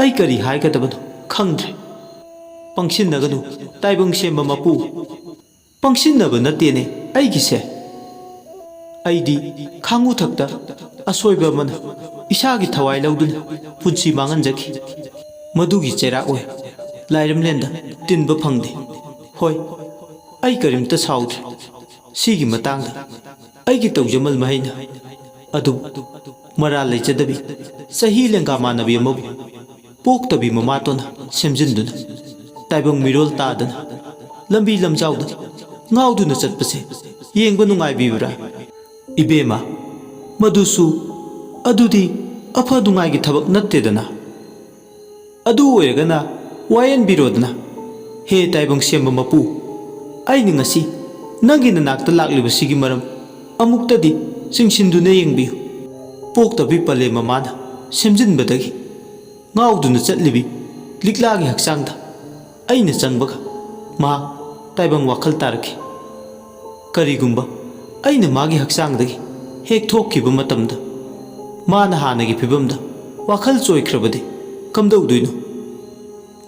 ꯑꯩ ꯀꯔꯤ ꯍꯥꯏꯒꯗꯕꯅꯣ ꯈꯪꯗ꯭ꯔꯦ ꯄꯪꯁꯤꯟꯅꯒꯅꯨ ꯇꯥꯏꯕꯪ ꯁꯦꯝꯕ ꯃꯄꯨ ꯄꯪꯁꯤꯟꯅꯕ ꯅꯠꯇꯦꯅꯦ ꯑꯩꯒꯤꯁꯦ ꯑꯩꯗꯤ ꯈꯥꯡꯉꯨꯊꯛꯇ ꯑꯁꯣꯏꯕ ꯑꯃꯅ ꯏꯁꯥꯒꯤ ꯊꯋꯥꯏ ꯂꯧꯗꯨꯅ ꯄꯨꯟꯁꯤ ꯃꯥꯡꯍꯟꯖꯈꯤ ꯃꯗꯨꯒꯤ ꯆꯩꯔꯥꯛ ꯑꯣꯏ ꯂꯥꯏꯔꯦꯝꯂꯦꯟꯗ ꯇꯤꯟꯕ ꯐꯪꯗꯦ ꯍꯣꯏ ꯑꯩ ꯀꯔꯤꯝꯇ ꯁꯥꯎꯗ꯭ꯔꯦ ꯁꯤꯒꯤ ꯃꯇꯥꯡꯗ ꯑꯩꯒꯤ ꯇꯧꯖꯃꯜ ꯃꯍꯩꯅ ꯑꯗꯨꯕꯨ ꯃꯔꯥꯜ ꯂꯩꯖꯗꯕꯤ ꯆꯍꯤ ꯂꯦꯡꯒꯥ ꯃꯥꯟꯅꯕꯤ ꯑꯃꯕꯨ ꯄꯣꯛꯇꯕꯤ ꯃꯃꯥꯇꯣꯟꯅ ꯁꯦꯝꯖꯤꯟꯗꯨꯅ ꯇꯥꯏꯕꯪ ꯃꯤꯔꯣꯜ ꯇꯥꯗꯅ ꯂꯝꯕꯤ ꯂꯝꯖꯥꯎꯗ ꯉꯥꯎꯗꯨꯅ ꯆꯠꯄꯁꯦ ꯌꯦꯡꯕ ꯅꯨꯡꯉꯥꯏꯕꯤꯕ꯭ꯔꯥ ꯏꯕꯦꯝꯃ ꯃꯗꯨꯁꯨ ꯑꯗꯨꯗꯤ ꯑꯐ ꯅꯨꯡꯉꯥꯏꯒꯤ ꯊꯕꯛ ꯅꯠꯇꯦꯗꯅ ꯑꯗꯨ ꯑꯣꯏꯔꯒꯅ ꯋꯥꯌꯦꯟꯕꯤꯔꯣꯗꯅ ꯍꯦ ꯇꯥꯏꯕꯪ ꯁꯦꯝꯕ ꯃꯄꯨ ꯑꯩꯅ ꯉꯁꯤ ꯅꯪꯒꯤ ꯅꯅꯥꯛꯇ ꯂꯥꯛꯂꯤꯕꯁꯤꯒꯤ ꯃꯔꯝ ꯑꯃꯨꯛꯇꯗꯤ ꯆꯤꯡꯁꯤꯟꯗꯨꯅ ꯌꯦꯡꯕꯤꯌꯨ ꯄꯣꯛꯇꯕꯤ ꯄꯂꯦ ꯃꯃꯥꯅ ꯁꯦꯝꯖꯤꯟꯕꯗꯒꯤ ꯉꯥꯎꯗꯨꯅ ꯆꯠꯂꯤꯕꯤ ꯂꯤꯛꯂꯥꯒꯤ ꯍꯛꯆꯥꯡꯗ ꯑꯩꯅ ꯆꯪꯕꯒ ꯃꯍꯥꯛ ꯇꯥꯏꯕꯪ ꯋꯥꯈꯜ ꯇꯥꯔꯛꯈꯤ ꯀꯔꯤꯒꯨꯝꯕ ꯑꯩꯅ ꯃꯥꯒꯤ ꯍꯛꯆꯥꯡꯗꯒꯤ ꯍꯦꯛ ꯊꯣꯛꯈꯤꯕ ꯃꯇꯝꯗ ꯃꯥꯅ ꯍꯥꯟꯅꯒꯤ ꯐꯤꯕꯝꯗ ꯋꯥꯈꯜ ꯆꯣꯏꯈ꯭ꯔꯕꯗꯤ ꯀꯝꯗꯧꯗꯣꯏꯅꯣ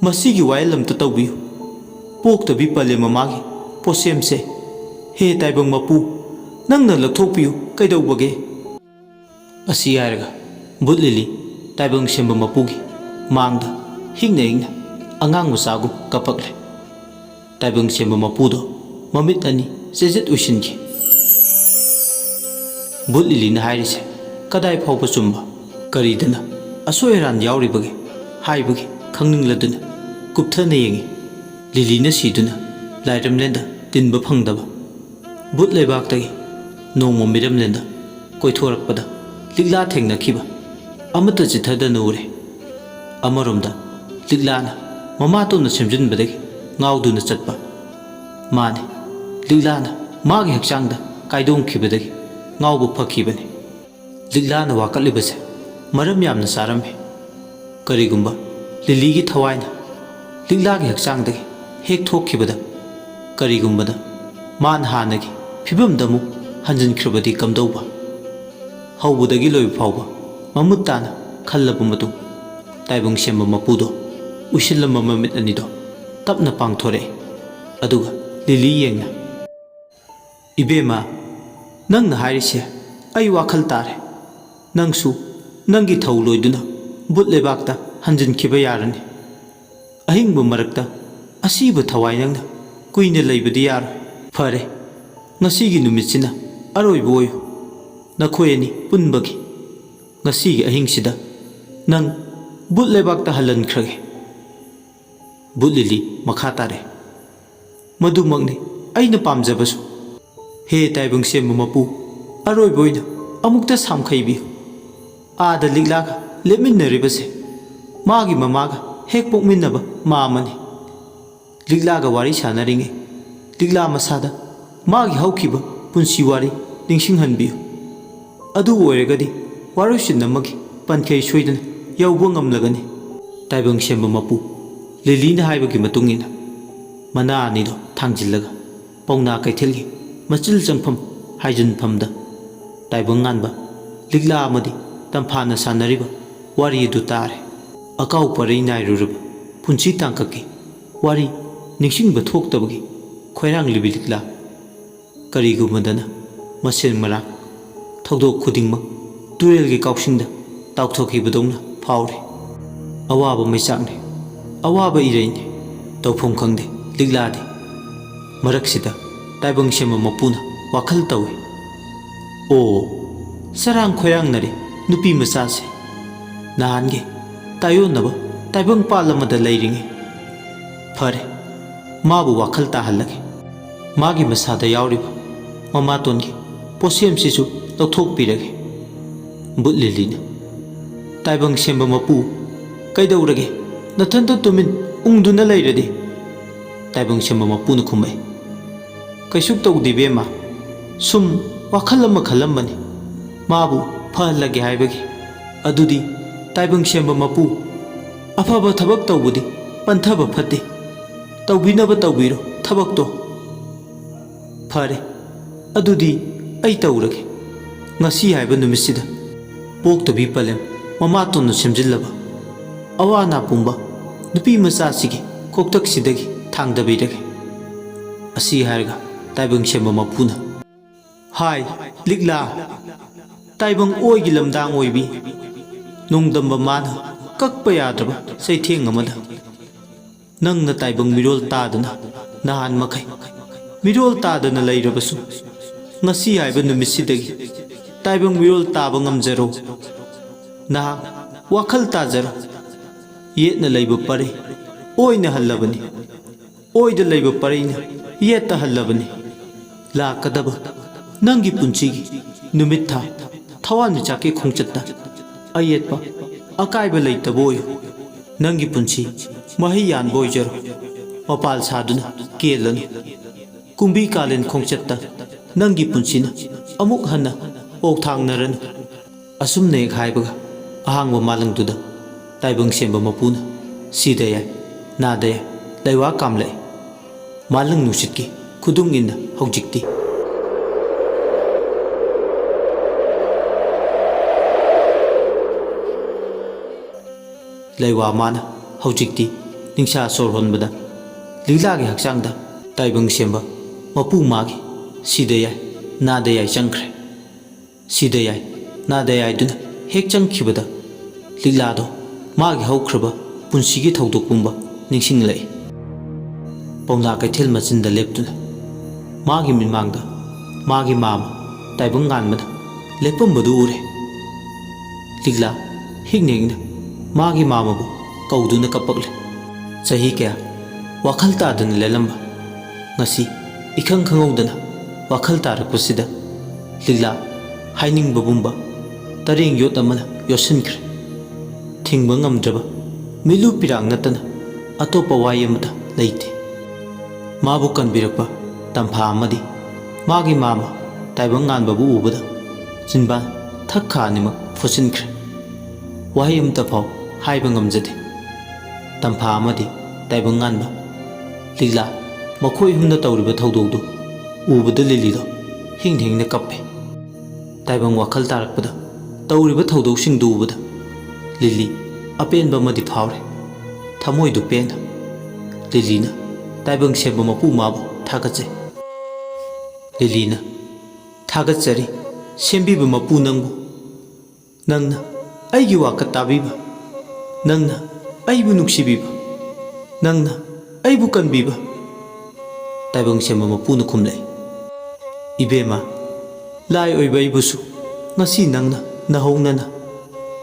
ꯃꯁꯤꯒꯤ ꯋꯥꯌꯦꯜ ꯑꯝꯇ ꯇꯧꯕꯤꯌꯨ ꯄꯣꯛꯇꯕꯤ ꯄꯂꯦ ꯃꯃꯥꯒꯤ ꯄꯣꯠꯁꯦꯝꯁꯦ ꯍꯦ ꯇꯥꯏꯕꯪ ꯃꯄꯨ ꯅꯪꯅ ꯂꯧꯊꯣꯛꯄꯤꯌꯨ ꯀꯩꯗꯧꯕꯒꯦ ꯑꯁꯤ ꯍꯥꯏꯔꯒ ꯕꯨꯠ ꯂꯤꯂꯤ ꯇꯥꯏꯕꯪ ꯁꯦꯝꯕ ꯃꯄꯨꯒꯤ ꯃꯥꯡꯗ ꯍꯤꯡꯅ ꯑꯉꯥꯡ ꯃꯆꯥꯒꯨꯝ ꯀꯞꯄꯛꯂꯦ ꯇꯥꯏꯕꯪ ꯁꯦꯝꯕ ꯃꯄꯨꯗꯣ ꯃꯃꯤꯠ ꯑꯅꯤ ꯆꯦꯖꯦꯠ ꯎꯏꯁꯤꯟꯈꯤ ꯕꯨꯠ ꯂꯤꯂꯤꯅ ꯍꯥꯏꯔꯤꯁꯦ ꯀꯗꯥꯏ ꯐꯥꯎꯕ ꯆꯨꯝꯕ ꯀꯔꯤꯗꯅ ꯑꯁꯣꯏ ꯑꯔꯥꯟ ꯌꯥꯎꯔꯤꯕꯒꯦ ꯍꯥꯏꯕꯒꯤ ꯈꯪꯅꯤꯡꯂꯗꯨꯅ ꯀꯨꯞꯊꯅ ꯌꯦꯡꯉꯤ ꯂꯤꯂꯤꯅ ꯁꯤꯗꯨꯅ ꯂꯥꯏꯔꯦꯝꯂꯦꯟꯗ ꯇꯤꯟꯕ ꯐꯪꯗꯕ ꯕꯨꯠ ꯂꯩꯕꯥꯛꯇꯒꯤ ꯅꯣꯡꯃ ꯃꯤꯔꯝꯂꯦꯟꯗ ꯀꯣꯏꯊꯣꯔꯛꯄꯗ ꯂꯤꯛꯂꯥ ꯊꯦꯡꯅꯈꯤꯕ ꯑꯃꯠꯇ ꯆꯤꯊꯗꯅ ꯎꯔꯦ ꯑꯃꯔꯣꯝꯗ ꯂꯤꯛꯂꯥꯅ ꯃꯃꯥꯇꯣꯟꯅ ꯁꯦꯝꯖꯤꯟꯕꯗꯒꯤ ꯉꯥꯎꯗꯨꯅ ꯆꯠꯄ ꯃꯥꯅꯤ ꯂꯤꯛꯂꯥꯅ ꯃꯥꯒꯤ ꯍꯛꯆꯥꯡꯗ ꯀꯥꯏꯗꯣꯡꯈꯤꯕꯗꯒꯤ ꯉꯥꯎꯕ ꯐꯈꯤꯕꯅꯤ ꯂꯤꯛꯂꯥꯅ ꯋꯥꯀꯠꯂꯤꯕꯁꯦ ꯃꯔꯝ ꯌꯥꯝꯅ ꯆꯥꯔꯝꯃꯤ ꯀꯔꯤꯒꯨꯝꯕ ꯂꯤꯂꯤꯒꯤ ꯊꯋꯥꯏꯅ ꯂꯤꯛꯂꯥꯒꯤ ꯍꯛꯆꯥꯡꯗꯒꯤ ꯍꯦꯛ ꯊꯣꯛꯈꯤꯕꯗ ꯀꯔꯤꯒꯨꯝꯕꯗ ꯃꯥꯅ ꯍꯥꯟꯅꯒꯤ ꯐꯤꯕꯝꯗ ꯑꯃꯨꯛ ꯍꯟꯖꯤꯟꯈ꯭ꯔꯕꯗꯤ ꯀꯝꯗꯧꯕ ꯍꯧꯕꯗꯒꯤ ꯂꯣꯏꯕ ꯐꯥꯎꯕ ꯃꯃꯨꯠ ꯇꯥꯅ ꯈꯜꯂꯕ ꯃꯇꯨꯡ ꯇꯥꯏꯕꯪ ꯁꯦꯝꯕ ꯃꯄꯨꯗꯣ ꯎꯏꯁꯤꯜꯂꯝꯕ ꯃꯃꯤꯠ ꯑꯅꯤꯗꯣ ꯇꯞꯅ ꯄꯥꯡꯊꯣꯔꯛꯏ ꯑꯗꯨꯒ ꯂꯤꯂꯤ ꯌꯦꯡꯅ ꯏꯕꯦꯝꯃ ꯅꯪꯅ ꯍꯥꯏꯔꯤꯁꯦ ꯑꯩ ꯋꯥꯈꯜ ꯇꯥꯔꯦ ꯅꯪꯁꯨ ꯅꯪꯒꯤ ꯊꯧ ꯂꯣꯏꯗꯨꯅ ꯕꯨꯠ ꯂꯩꯕꯥꯛꯇ ꯍꯟꯖꯤꯟꯈꯤꯕ ꯌꯥꯔꯅꯤ ꯑꯍꯤꯡꯕ ꯃꯔꯛꯇ ꯑꯁꯤꯕ ꯊꯋꯥꯏ ꯅꯪꯅ ꯀꯨꯏꯅ ꯂꯩꯕꯗꯤ ꯌꯥꯔꯣꯏ ꯐꯔꯦ ꯉꯁꯤꯒꯤ ꯅꯨꯃꯤꯠꯁꯤꯅ ꯑꯔꯣꯏꯕ ꯑꯣꯏꯌꯨ ꯅꯈꯣꯏ ꯑꯅꯤ ꯄꯨꯟꯕꯒꯤ ꯉꯁꯤꯒꯤ ꯑꯍꯤꯡꯁꯤꯗ ꯅꯪ ꯕꯨꯠ ꯂꯩꯕꯥꯛꯇ ꯍꯜꯍꯟꯈ꯭ꯔꯒꯦ ꯕꯨꯠ ꯂꯤꯂꯤ ꯃꯈꯥ ꯇꯥꯔꯦ ꯃꯗꯨꯃꯛꯅꯤ ꯑꯩꯅ ꯄꯥꯝꯖꯕꯁꯨ ꯍꯦ ꯇꯥꯏꯕꯪ ꯁꯦꯝꯕ ꯃꯄꯨ ꯑꯔꯣꯏꯕ ꯑꯣꯏꯅ ꯑꯃꯨꯛꯇ ꯁꯥꯝꯈꯩꯕꯤꯌꯨ ꯑꯥꯗ ꯂꯤꯛꯂꯥꯒ ꯂꯦꯞꯃꯤꯟꯅꯔꯤꯕꯁꯦ ꯃꯥꯒꯤ ꯃꯃꯥꯒ ꯍꯦꯛ ꯄꯣꯛꯃꯤꯟꯅꯕ ꯃꯥꯃꯅꯤ ꯂꯤꯛꯂꯥꯒ ꯋꯥꯔꯤ ꯁꯥꯟꯅꯔꯤꯉꯩ ꯂꯤꯛꯂꯥ ꯃꯁꯥꯗ ꯃꯥꯒꯤ ꯍꯧꯈꯤꯕ ꯄꯨꯟꯁꯤ ꯋꯥꯔꯤ ꯅꯤꯡꯁꯤꯡꯍꯟꯕꯤꯌꯨ ꯑꯗꯨ ꯑꯣꯏꯔꯒꯗꯤ ꯋꯥꯔꯣꯏꯁꯤꯟ ꯑꯃꯒꯤ ꯄꯟꯈꯩ ꯁꯣꯏꯗꯅ ꯌꯧꯕ ꯉꯝꯂꯒꯅꯤ ꯇꯥꯏꯕꯪ ꯁꯦꯝꯕ ꯃꯄꯨ ꯂꯤꯂꯤꯅ ꯍꯥꯏꯕꯒꯤ ꯃꯇꯨꯡ ꯏꯟꯅ ꯃꯅꯥ ꯑꯅꯤꯗꯣ ꯊꯥꯡꯖꯤꯜꯂꯒ ꯄꯥꯎꯅꯥ ꯀꯩꯊꯦꯜꯒꯤ ꯃꯆꯤꯜ ꯆꯪꯐꯝ ꯍꯥꯏꯖꯤꯟꯐꯝꯗ ꯇꯥꯏꯕꯪ ꯉꯥꯟꯕ ꯂꯤꯛꯂꯥ ꯑꯃꯗꯤ ꯇꯝꯐꯥꯅ ꯁꯥꯟꯅꯔꯤꯕ ꯋꯥꯔꯤ ꯑꯗꯨ ꯇꯥꯔꯦ ꯑꯀꯥꯎ ꯄꯔꯩ ꯅꯥꯏꯔꯨꯔꯕ ꯄꯨꯟꯁꯤ ꯇꯥꯡꯀꯛꯀꯤ ꯋꯥꯔꯤ ꯅꯤꯡꯁꯤꯡꯕ ꯊꯣꯛꯇꯕꯒꯤ ꯈꯣꯏꯔꯥꯡꯂꯤꯕꯤ ꯂꯤꯛꯂꯥ ꯀꯔꯤꯒꯨꯝꯕꯗꯅ ꯃꯁꯦꯟ ꯃꯔꯥꯡ ꯊꯧꯗꯣꯛ ꯈꯨꯗꯤꯡꯃꯛ ꯇꯨꯔꯦꯜꯒꯤ ꯀꯥꯎꯁꯤꯡꯗ ꯇꯥꯎꯊꯣꯛꯈꯤꯕꯗꯧꯅ ꯐꯥꯎꯔꯤ ꯑꯋꯥꯕ ꯃꯩꯆꯥꯛꯅꯤ ꯑꯋꯥꯕ ꯏꯔꯩꯅꯤ ꯇꯧꯐꯝ ꯈꯪꯗꯦ ꯂꯤꯛꯂꯥꯗꯤ ꯃꯔꯛꯁꯤꯗ ꯇꯥꯏꯕꯪ ꯁꯦꯝꯕ ꯃꯄꯨꯅ ꯋꯥꯈꯜ ꯇꯧꯏ ꯑꯣ ꯆꯔꯥꯡ ꯈꯣꯏꯔꯥꯡꯅꯔꯤ ꯅꯨꯄꯤ ꯃꯆꯥꯁꯦ ꯅꯍꯥꯟꯒꯤ ꯇꯥꯌꯣꯟꯅꯕ ꯇꯥꯏꯕꯪ ꯄꯥꯜ ꯑꯃꯗ ꯂꯩꯔꯤꯉꯩ ꯐꯔꯦ ꯃꯥꯕꯨ ꯋꯥꯈꯜ ꯇꯥꯍꯜꯂꯒꯦ ꯃꯥꯒꯤ ꯃꯁꯥꯗ ꯌꯥꯎꯔꯤꯕ ꯃꯃꯥꯇꯣꯟꯒꯤ ꯄꯣꯠꯁꯦꯝꯁꯤꯁꯨ ꯂꯧꯊꯣꯛꯄꯤꯔꯒꯦ ꯕꯨꯠ ꯂꯤꯂꯤꯅ ꯇꯥꯏꯕꯪ ꯁꯦꯝꯕ ꯃꯄꯨ ꯀꯩꯗꯧꯔꯒꯦ ꯅꯊꯟꯇ ꯇꯨꯃꯤꯟ ꯎꯪꯗꯨꯅ ꯂꯩꯔꯗꯤ ꯇꯥꯏꯕꯪ ꯁꯦꯝꯕ ꯃꯄꯨꯅ ꯈꯨꯝꯃꯛꯏ ꯀꯩꯁꯨ ꯇꯧꯗꯦ ꯕꯦꯝꯃ ꯁꯨꯝ ꯋꯥꯈꯜ ꯑꯃ ꯈꯜꯂꯝꯕꯅꯤ ꯃꯥꯕꯨ ꯐꯍꯜꯂꯒꯦ ꯍꯥꯏꯕꯒꯤ ꯑꯗꯨꯗꯤ ꯇꯥꯏꯕꯪ ꯁꯦꯝꯕ ꯃꯄꯨ ꯑꯐꯕ ꯊꯕꯛ ꯇꯧꯕꯗꯤ ꯄꯟꯊꯕ ꯐꯠꯇꯦ ꯇꯧꯕꯤꯅꯕ ꯇꯧꯕꯤꯔꯣ ꯊꯕꯛꯇꯣ ꯐꯔꯦ ꯑꯗꯨꯗꯤ ꯑꯩ ꯇꯧꯔꯒꯦ ꯉꯁꯤ ꯍꯥꯏꯕ ꯅꯨꯃꯤꯠꯁꯤꯗ ꯄꯣꯛꯇꯕꯤ ꯄꯂꯦꯝ ꯃꯃꯥꯇꯣꯟꯅ ꯁꯦꯝꯖꯤꯜꯂꯕ ꯑꯋꯥ ꯑꯅꯥ ꯄꯨꯝꯕ ꯅꯨꯄꯤ ꯃꯆꯥꯁꯤꯒꯤ ꯀꯣꯛꯇꯛꯁꯤꯗꯒꯤ ꯊꯥꯡꯗꯕꯤꯔꯒꯦ ꯑꯁꯤ ꯍꯥꯏꯔꯒ ꯇꯥꯏꯕꯪ ꯁꯦꯝꯕ ꯃꯄꯨꯅ ꯍꯥꯏ ꯂꯤꯛꯂꯥ ꯇꯥꯏꯕꯪ ꯑꯣꯏꯒꯤ ꯂꯝꯗꯥꯡ ꯑꯣꯏꯕꯤ ꯅꯣꯡꯗꯝꯕ ꯃꯥꯅ ꯀꯛꯄ ꯌꯥꯗ꯭ꯔꯕ ꯆꯩꯊꯦꯡ ꯑꯃꯗ ꯅꯪꯅ ꯇꯥꯏꯕꯪ ꯃꯤꯔꯣꯜ ꯇꯥꯗꯅ ꯅꯍꯥꯟ ꯃꯈꯩ ꯃꯤꯔꯣꯜ ꯇꯥꯗꯅ ꯂꯩꯔꯕꯁꯨ ꯉꯁꯤ ꯍꯥꯏꯕ ꯅꯨꯃꯤꯠꯁꯤꯗꯒꯤ ꯇꯥꯏꯕꯪ ꯃꯤꯔꯣꯜ ꯇꯥꯕ ꯉꯝꯖꯔꯣ ꯅꯍꯥꯛ ꯋꯥꯈꯜ ꯇꯥꯖꯔꯣ ꯌꯦꯠꯅ ꯂꯩꯕ ꯄꯔꯩ ꯑꯣꯏꯅ ꯍꯜꯂꯕꯅꯤ ꯑꯣꯏꯗ ꯂꯩꯕ ꯄꯔꯩꯅ ꯌꯦꯠꯇ ꯍꯜꯂꯕꯅꯤ ꯂꯥꯛꯀꯗꯕ ꯅꯪꯒꯤ ꯄꯨꯟꯁꯤꯒꯤ ꯅꯨꯃꯤꯠ ꯊꯥ ꯊꯋꯥꯟꯃꯤꯆꯥꯛꯀꯤ ꯈꯣꯡꯆꯠꯇ ꯑꯌꯦꯠꯄ ꯑꯀꯥꯏꯕ ꯂꯩꯇꯕ ꯑꯣꯏꯌꯨ ꯅꯪꯒꯤ ꯄꯨꯟꯁꯤ ꯃꯍꯩ ꯌꯥꯟꯕ ꯑꯣꯏꯖꯔꯣ ꯃꯄꯥꯜ ꯁꯥꯗꯨꯅ ꯀꯦꯜꯂꯅꯨ ꯀꯨꯝꯕꯤ ꯀꯥꯂꯦꯟ ꯈꯣꯡꯆꯠꯇ ꯅꯪꯒꯤ ꯄꯨꯟꯁꯤꯅ ꯑꯃꯨꯛ ꯍꯟꯅ ꯑꯣꯛꯊꯥꯡꯅꯔꯅꯨ ꯑꯁꯨꯝꯅ ꯍꯦꯛ ꯍꯥꯏꯕꯒ ꯑꯍꯥꯡꯕ ꯃꯥꯂꯪꯗꯨꯗ ꯇꯥꯏꯕꯪ ꯁꯦꯝꯕ ꯃꯄꯨꯅ ꯁꯤꯗ ꯌꯥꯏ ꯅꯥꯗ ꯌꯥꯏ ꯂꯩꯋꯥ ꯀꯥꯝꯂꯛꯏ ꯃꯥꯂꯪ ꯅꯨꯡꯁꯤꯠꯀꯤ ꯈꯨꯗꯨꯡ ꯏꯟꯅ ꯍꯧꯖꯤꯛꯇꯤ ꯂꯩꯋꯥ ꯃꯥꯅ ꯍꯧꯖꯤꯛꯇꯤ ꯅꯤꯡꯁꯥ ꯁꯣꯔ ꯍꯣꯟꯕꯗ ꯂꯤꯛꯂꯥꯒꯤ ꯍꯛꯆꯥꯡꯗ ꯇꯥꯏꯕꯪ ꯁꯦꯝꯕ ꯃꯄꯨ ꯃꯥꯒꯤ ꯁꯤꯗ ꯌꯥꯏ ꯅꯥꯗ ꯌꯥꯏ ꯆꯪꯈ꯭ꯔꯦ ꯁꯤꯗ ꯌꯥꯏ ꯅꯥꯗ ꯌꯥꯏꯗꯨꯅ ꯍꯦꯛ ꯆꯪꯈꯤꯕꯗ ꯂꯤꯛꯂꯥꯗꯣ ꯃꯥꯒꯤ ꯍꯧꯈ꯭ꯔꯕ ꯄꯨꯟꯁꯤꯒꯤ ꯊꯧꯗꯣꯛ ꯄꯨꯝꯕ ꯅꯤꯡꯁꯤꯡꯂꯛꯏ ꯄꯥꯎꯅꯥ ꯀꯩꯊꯦꯜ ꯃꯆꯤꯟꯗ ꯂꯦꯞꯇꯨꯅ ꯃꯥꯒꯤ ꯃꯤꯠꯃꯥꯡꯗ ꯃꯥꯒꯤ ꯃꯥꯃ ꯇꯥꯏꯕꯪ ꯉꯥꯟꯕꯗ ꯂꯦꯞꯄꯝꯕꯗꯨ ꯎꯔꯦ ꯂꯤꯛꯂꯥ ꯍꯤꯛꯅ ꯍꯤꯛꯅ ꯃꯥꯒꯤ ꯃꯥꯃꯕꯨ ꯀꯧꯗꯨꯅ ꯀꯞꯄꯛꯂꯦ ꯆꯍꯤ ꯀꯌꯥ ꯋꯥꯈꯜ ꯇꯥꯗꯅ ꯂꯦꯜꯂꯝꯕ ꯉꯁꯤ ꯏꯈꯪ ꯈꯪꯍꯧꯗꯅ ꯋꯥꯈꯜ ꯇꯥꯔꯛꯄꯁꯤꯗ ꯂꯤꯛꯂꯥ ꯍꯥꯏꯅꯤꯡꯕ ꯄꯨꯝꯕ ꯇꯔꯦꯡ ꯌꯣꯠ ꯑꯃꯅ ꯌꯣꯠꯁꯤꯟꯈ꯭ꯔꯦ ꯊꯤꯡꯕ ꯉꯝꯗ꯭ꯔꯕ ꯃꯤꯠꯂꯨ ꯄꯤꯔꯥꯡ ꯅꯠꯇꯅ ꯑꯇꯣꯞꯄ ꯋꯥꯍꯩ ꯑꯃꯠꯇ ꯂꯩꯇꯦ ꯃꯥꯕꯨ ꯀꯟꯕꯤꯔꯛꯄ ꯇꯝꯐꯥ ꯑꯃꯗꯤ ꯃꯥꯒꯤ ꯃꯥꯃ ꯇꯥꯏꯕꯪ ꯉꯥꯟꯕꯕꯨ ꯎꯕꯗ ꯆꯤꯟꯕꯥꯟ ꯊꯛ ꯈꯥ ꯑꯅꯤꯃꯛ ꯐꯨꯠꯆꯤꯟꯈ꯭ꯔꯦ꯫ ꯋꯥꯍꯩ ꯑꯃꯇ ꯐꯥꯎ ꯍꯥꯏꯕ ꯉꯝꯖꯗꯦ꯫ ꯇꯝꯐꯥ ꯑꯃꯗꯤ ꯇꯥꯏꯕꯪ ꯉꯥꯟꯕ, ꯂꯤꯛꯂꯥ ꯃꯈꯣꯏ ꯑꯍꯨꯝꯅ ꯇꯧꯔꯤꯕ ꯊꯧꯗꯣꯛꯇꯨ ꯎꯕꯗ ꯂꯤꯂꯤꯗꯣ ꯍꯤꯡ ꯍꯤꯡꯅ ꯀꯞꯄꯦ꯫ ꯇꯥꯏꯕꯪ ꯋꯥꯈꯜ ꯇꯥꯔꯛꯄꯗ ꯇꯧꯔꯤꯕ ꯊꯧꯗꯣꯛꯁꯤꯡꯗꯨ ꯎꯕꯗ ꯂꯤꯂꯤ ꯑꯄꯦꯟꯕ ꯑꯃꯗꯤ ꯐꯥꯎꯔꯦ, ꯊꯃꯣꯏꯗꯨ ꯄꯦꯟꯅ꯫ ꯂꯤꯂꯤꯅ ꯇꯥꯏꯕꯪ ꯁꯦꯝꯕ ꯃꯄꯨ ꯃꯥꯕꯨ ꯊꯥꯒꯠꯆꯩ꯫ ꯂꯤꯂꯤꯅ "ꯊꯥꯒꯠꯆꯔꯤ ꯁꯦꯝꯕꯤꯕ ꯃꯄꯨ ꯅꯪꯕꯨ, ꯅꯪꯅ ꯑꯩꯒꯤ ꯋꯥꯀꯠ ꯇꯥꯕꯤꯕ, ꯅꯪꯅ ꯑꯩꯕꯨ ꯅꯨꯡꯁꯤꯕꯤꯕ, ꯅꯪꯅ ꯑꯩꯕꯨ ꯀꯟꯕꯤꯕ"꯫ ꯇꯥꯏꯕꯪ ꯁꯦꯝꯕ ꯃꯄꯨꯅ ꯈꯨꯝꯂꯛꯏ, "ꯏꯕꯦꯝꯃ, ꯂꯥꯏ ꯑꯣꯏꯕ ꯑꯩꯕꯨꯁꯨ ꯉꯁꯤ ꯅꯪꯅ ꯅꯍꯧꯅꯅ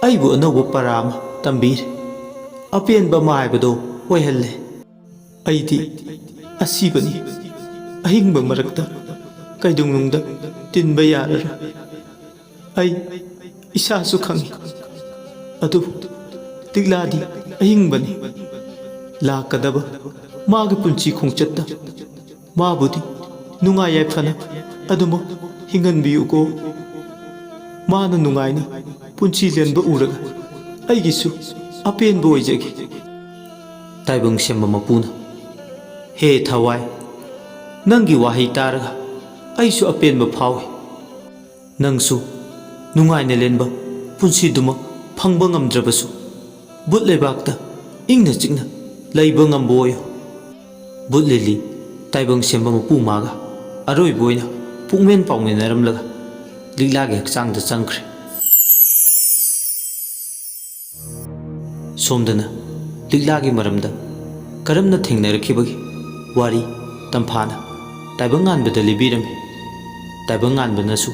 ꯑꯩꯕꯨ ꯑꯅꯧꯕ ꯄꯔꯥ ꯑꯃ ꯇꯝꯕꯤꯔꯦ, ꯑꯄꯦꯟꯕ ꯑꯃ ꯍꯥꯏꯕꯗꯣ ꯑꯣꯏꯍꯜꯂꯦ꯫ ꯑꯩꯗꯤ ꯑꯁꯤꯕꯅꯤ, ꯑꯍꯤꯡꯕ ꯃꯔꯛꯇ ꯀꯩꯗꯧꯅꯨꯡꯗ ꯇꯤꯟꯕ ꯌꯥꯔꯔꯣꯏ꯫ ꯑꯩ ꯏꯁꯥꯁꯨ ꯈꯪꯏ, ꯑꯗꯨꯕꯨ ꯂꯤꯛꯂꯥꯗꯤ ꯑꯍꯤꯡꯕꯅꯤ, ꯂꯥꯛꯀꯗꯕ ꯃꯥꯒꯤ ꯄꯨꯟꯁꯤ ꯈꯣꯡꯆꯠꯇ ꯃꯥꯕꯨꯗꯤ ꯅꯨꯡꯉꯥꯏ ꯌꯥꯏꯐꯅ ꯑꯗꯨꯃꯛ ꯍꯤꯡꯍꯟꯕꯤꯌꯨꯀꯣ꯫ ꯃꯥꯅ ꯅꯨꯡꯉꯥꯏꯅ ꯄꯨꯟꯁꯤ ꯂꯦꯟꯕ ꯎꯔꯒ ꯑꯩꯒꯤꯁꯨ ꯑꯄꯦꯟꯕ ꯑꯣꯏꯖꯒꯦ"꯫ ꯇꯥꯏꯕꯪ ꯁꯦꯝꯕ ꯃꯄꯨꯅ, "ꯍꯦ ꯊꯋꯥꯏ, ꯅꯪꯒꯤ ꯋꯥꯍꯩ ꯇꯥꯔꯒ ꯑꯩꯁꯨ ꯑꯄꯦꯟꯕ ꯐꯥꯎꯏ꯫ ꯅꯪꯁꯨ ꯅꯨꯡꯉꯥꯏꯅ ꯂꯦꯟꯕ ꯄꯨꯟꯁꯤꯗꯨꯃꯛ ꯐꯪꯕ ꯉꯝꯗ꯭ꯔꯕꯁꯨ ꯕꯨꯠ ꯂꯩꯕꯥꯛꯇ ꯏꯪꯅ ꯆꯤꯛꯅ ꯂꯩꯕ ꯉꯝꯕ ꯑꯣꯏꯌꯨ"꯫ ꯕꯨꯠ ꯂꯤꯂꯤ ꯇꯥꯏꯕꯪ ꯁꯦꯝꯕ ꯃꯄꯨ ꯃꯥꯒ ꯑꯔꯣꯏꯕ ꯑꯣꯏꯅ ꯄꯨꯛꯃꯦꯟ ꯄꯥꯎꯃꯤꯟꯅꯔꯝꯂꯒ ꯂꯤꯛꯂꯥꯒꯤ ꯍꯛꯆꯥꯡꯗ ꯆꯪꯈ꯭ꯔꯦ꯫ ꯁꯣꯝꯗꯅ ꯂꯤꯛꯂꯥꯒꯤ ꯃꯔꯝꯗ ꯀꯔꯝꯅ ꯊꯦꯡꯅꯔꯛꯈꯤꯕꯒꯤ ꯋꯥꯔꯤ ꯇꯝꯐꯥꯅ ꯇꯥꯏꯕꯪ ꯉꯥꯟꯕꯗ ꯂꯤꯕꯤꯔꯝꯃꯤ꯫ ꯇꯥꯏꯕꯪ ꯉꯥꯟꯕꯅꯁꯨ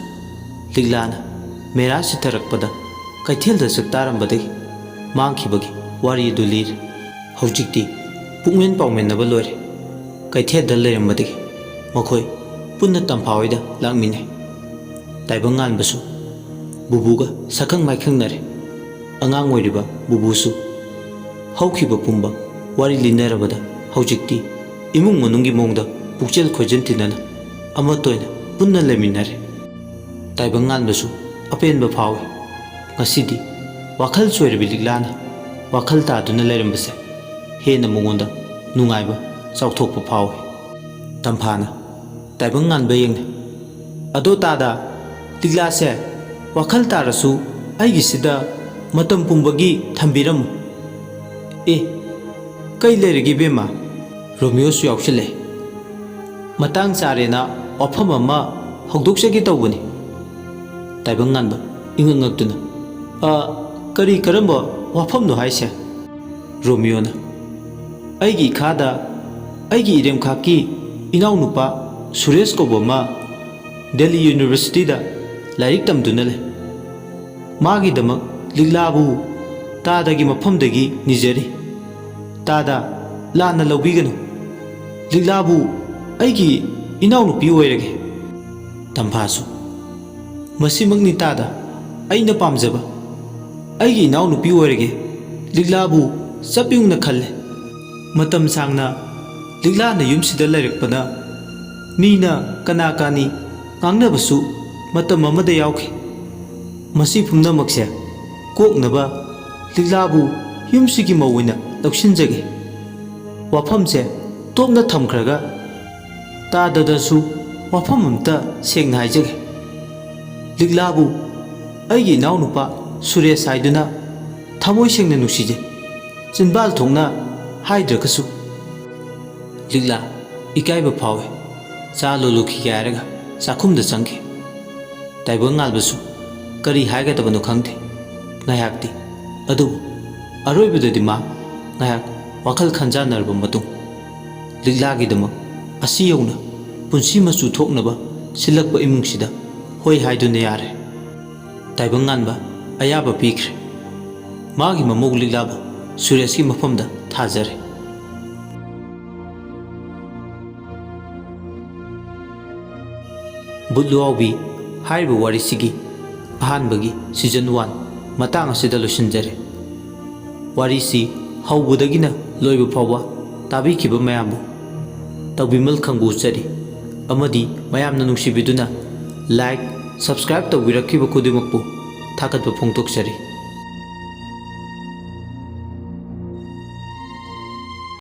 ꯂꯤꯛꯂꯥꯅ ꯃꯦꯔꯥ ꯁꯤꯊꯔꯛꯄꯗ ꯀꯩꯊꯦꯜꯗ ꯆꯥꯛꯇꯥꯔꯝꯕꯗꯒꯤ ꯃꯥꯡꯈꯤꯕꯒꯤ ꯋꯥꯔꯤ ꯑꯗꯨ ꯂꯤꯔꯤ꯫ ꯍꯧꯖꯤꯛꯇꯤ ꯄꯨꯛꯃꯦꯟ ꯄꯥꯎꯃꯤꯟꯅꯕ ꯂꯣꯏꯔꯦ꯫ ꯀꯩꯊꯦꯜꯗ ꯂꯩꯔꯝꯕꯗꯒꯤ ꯃꯈꯣꯏ ꯄꯨꯟꯅ ꯇꯝꯐꯥ ꯍꯣꯏꯗ ꯂꯥꯛꯃꯤꯟꯅꯩ꯫ ꯇꯥꯏꯕꯪ ꯉꯥꯟꯕꯁꯨ ꯕꯨꯕꯨꯒ ꯁꯛꯈꯪ ꯃꯥꯏꯈꯪꯅꯔꯦ꯫ ꯑꯉꯥꯡ ꯑꯣꯏꯔꯤꯕ ꯕꯨꯕꯨꯁꯨ ꯍꯧꯈꯤꯕ ꯄꯨꯝꯕ ꯋꯥꯔꯤ ꯂꯤꯅꯔꯕꯗ ꯍꯧꯖꯤꯛꯇꯤ ꯏꯃꯨꯡ ꯃꯅꯨꯡꯒꯤ ꯃꯑꯣꯡꯗ ꯄꯨꯛꯆꯦꯜ ꯈꯣꯏꯖꯟ ꯇꯤꯟꯅꯅ ꯑꯃꯠꯇ ꯑꯣꯏꯅ ꯄꯨꯟꯅ ꯂꯩꯃꯤꯟꯅꯔꯦ꯫ ꯇꯥꯏꯕꯪ ꯉꯥꯟꯕꯁꯨ ꯑꯄꯦꯟꯕ ꯐꯥꯎꯏ꯫ ꯉꯁꯤꯗꯤ ꯋꯥꯈꯜ ꯆꯣꯏꯔꯕꯤ ꯂꯤꯛꯂꯥꯅ ꯋꯥꯈꯜ ꯇꯥꯗꯨꯅ ꯂꯩꯔꯝꯕꯁꯦ ꯍꯦꯟꯅ ꯃꯉꯣꯟꯗ ꯅꯨꯡꯉꯥꯏꯕ, ꯆꯥꯎꯊꯣꯛꯄ ꯐꯥꯎꯏ꯫ ꯇꯝꯐꯥꯅ ꯇꯥꯏꯕꯪ ꯉꯥꯟꯕ ꯌꯦꯡꯅꯩ꯫ "ꯑꯗꯣ ꯇꯥꯗ, ꯂꯤꯛꯂꯥꯁꯦ ꯋꯥꯈꯜ ꯇꯥꯔꯁꯨ ꯑꯩꯒꯤꯁꯤꯗ ꯃꯇꯝ ꯄꯨꯝꯕꯒꯤ ꯊꯝꯕꯤꯔꯝꯃꯨ"꯫ "ꯑꯦ, ꯀꯩ ꯂꯩꯔꯒꯦ ꯏꯕꯦꯝꯃ"? ꯔꯣꯃꯤꯌꯣꯁꯨ ꯌꯥꯎꯁꯤꯜꯂꯛꯏ꯫ "ꯃꯇꯥꯡ ꯆꯥꯔꯦꯅ ꯋꯥꯐꯝ ꯑꯃ ꯍꯧꯗꯣꯛꯆꯒꯦ ꯇꯧꯕꯅꯤ"꯫ ꯇꯥꯏꯕꯪ ꯉꯥꯟꯕ ꯏꯉꯛ ꯉꯛꯇꯨꯅ, ꯀꯔꯝꯕ ꯋꯥꯐꯝꯅꯣ ꯍꯥꯏꯁꯦ"? ꯔꯣꯃꯤꯌꯣꯅ, "ꯑꯩꯒꯤ ꯏꯈꯥꯗ ꯑꯩꯒꯤ ꯏꯔꯦꯝꯈꯥꯛꯀꯤ ꯏꯅꯥꯎꯅꯨꯄꯥ ꯁꯨꯔꯦꯁ ꯀꯧꯕ ꯑꯃ ꯗꯦꯜꯂꯤ ꯌꯨꯅꯤꯚꯔꯁꯤꯇꯤꯗ ꯂꯥꯏꯔꯤꯛ ꯇꯝꯗꯨꯅ ꯂꯩ꯫ ꯃꯥꯒꯤꯗꯃꯛ ꯂꯤꯛꯂꯥꯕꯨ ꯇꯥꯗꯒꯤ ꯃꯐꯝꯗꯒꯤ ꯅꯤꯖꯔꯤ꯫ ꯇꯥꯗ ꯂꯥꯟꯅ ꯂꯧꯕꯤꯒꯅꯨ, ꯂꯤꯛꯂꯥꯕꯨ ꯑꯩꯒꯤ ꯏꯅꯥꯎꯅꯨꯄꯤ ꯑꯣꯏꯔꯒꯦ"꯫ ꯇꯝꯐꯥꯁꯨ, "ꯃꯁꯤꯃꯛꯅꯤ ꯇꯥꯗ ꯑꯩꯅ ꯄꯥꯝꯖꯕ, ꯑꯩꯒꯤ ꯏꯅꯥꯎꯅꯨꯄꯤ ꯑꯣꯏꯔꯒꯦ꯫ ꯂꯤꯛꯂꯥꯕꯨ ꯆꯞ ꯌꯨꯡꯅ ꯈꯜꯂꯦ꯫ ꯃꯇꯝ ꯁꯥꯡꯅ ꯂꯤꯛꯂꯥꯅ ꯌꯨꯝꯁꯤꯗ ꯂꯩꯔꯛꯄꯅ ꯃꯤꯅ ꯀꯅꯥ ꯀꯥꯅꯤ ꯉꯥꯡꯅꯕꯁꯨ ꯃꯇꯝ ꯑꯃꯗ ꯌꯥꯎꯈꯤ꯫ ꯃꯁꯤ ꯄꯨꯝꯅꯃꯛꯁꯦ ꯀꯣꯛꯅꯕ ꯂꯤꯛꯂꯥꯕꯨ ꯌꯨꯝꯁꯤꯒꯤ ꯃꯧ ꯑꯣꯏꯅ ꯂꯧꯁꯤꯟꯖꯒꯦ꯫ ꯋꯥꯐꯝꯁꯦ ꯇꯣꯞꯅ ꯊꯝꯈ꯭ꯔꯒ ꯇꯥꯗꯗꯁꯨ ꯋꯥꯐꯝ ꯑꯝꯇ ꯁꯦꯡꯅ ꯍꯥꯏꯖꯒꯦ꯫ ꯂꯤꯛꯂꯥꯕꯨ ꯑꯩꯒꯤ ꯏꯅꯥꯎꯅꯨꯄꯥ ꯁꯨꯔꯦꯁ ꯍꯥꯏꯗꯨꯅ ꯊꯃꯣꯏ ꯁꯦꯡꯅ ꯅꯨꯡꯁꯤꯖꯩ, ꯆꯤꯟꯕꯥꯜ ꯊꯣꯛꯅ ꯍꯥꯏꯗ꯭ꯔꯒꯁꯨ"꯫ ꯂꯤꯛꯂꯥ ꯏꯀꯥꯏꯕ ꯐꯥꯎꯏ꯫ ꯆꯥ ꯂꯣꯜꯂꯨꯈꯤꯒꯦ ꯍꯥꯏꯔꯒ ꯆꯥꯛꯈꯨꯝꯗ ꯆꯪꯈꯤ꯫ ꯇꯥꯏꯕꯪ ꯉꯥꯟꯕꯁꯨ ꯀꯔꯤ ꯍꯥꯏꯒꯗꯕꯅꯣ ꯈꯪꯗꯦ ꯉꯥꯏꯍꯥꯛꯇꯤ꯫ ꯑꯗꯨꯕꯨ ꯑꯔꯣꯏꯕꯗꯗꯤ ꯃꯥ ꯉꯥꯏꯍꯥꯛ ꯋꯥꯈꯜ ꯈꯟꯖꯥꯟꯅꯔꯕ ꯃꯇꯨꯡ ꯂꯤꯛꯂꯥꯒꯤꯗꯃꯛ ꯑꯁꯤ ꯌꯧꯅ ꯄꯨꯟꯁꯤ ꯃꯆꯨ ꯊꯣꯛꯅꯕ ꯁꯤꯜꯂꯛꯄ ꯏꯃꯨꯡꯁꯤꯗ ꯍꯣꯏ ꯍꯥꯏꯗꯨꯅ ꯌꯥꯔꯦ꯫ ꯇꯥꯏꯕꯪ ꯉꯥꯟꯕ ꯑꯌꯥꯕ ꯄꯤꯈ꯭ꯔꯦ꯫ ꯃꯥꯒꯤ ꯃꯃꯧ ꯂꯤꯛꯂꯥꯕꯨ ꯁꯨꯔꯦꯁꯀꯤ ꯃꯐꯝꯗ ꯊꯥꯖꯔꯦ꯫ ꯕꯨꯠꯂꯨꯋꯥꯎꯕꯤ ꯍꯥꯏꯔꯤꯕ ꯋꯥꯔꯤꯁꯤꯒꯤ ꯑꯍꯥꯟꯕꯒꯤ ꯁꯤꯖꯟ 1 ꯃꯇꯥꯡ ꯑꯁꯤꯗ ꯂꯣꯏꯁꯤꯟꯖꯔꯦ꯫ ꯋꯥꯔꯤꯁꯤ ꯍꯧꯕꯗꯒꯤꯅ ꯂꯣꯏꯕ ꯐꯥꯎꯕ ꯇꯥꯕꯤꯈꯤꯕ ꯃꯌꯥꯝꯕꯨ ꯇꯧꯕꯤꯃꯜ ꯈꯪꯕꯨꯖꯔꯤ ꯑꯃꯗꯤ ꯃꯌꯥꯝꯅ ꯅꯨꯡꯁꯤꯕꯤꯗꯨꯅ ꯂꯥꯏꯛ ꯁꯕꯁꯀ꯭ꯔꯥꯏꯕ ꯇꯧꯕꯤꯔꯛꯈꯤꯕ ꯈꯨꯗꯤꯡꯃꯛꯄꯨ ꯊꯥꯒꯠꯄ ꯐꯣꯡꯗꯣꯛꯆꯔꯤ꯫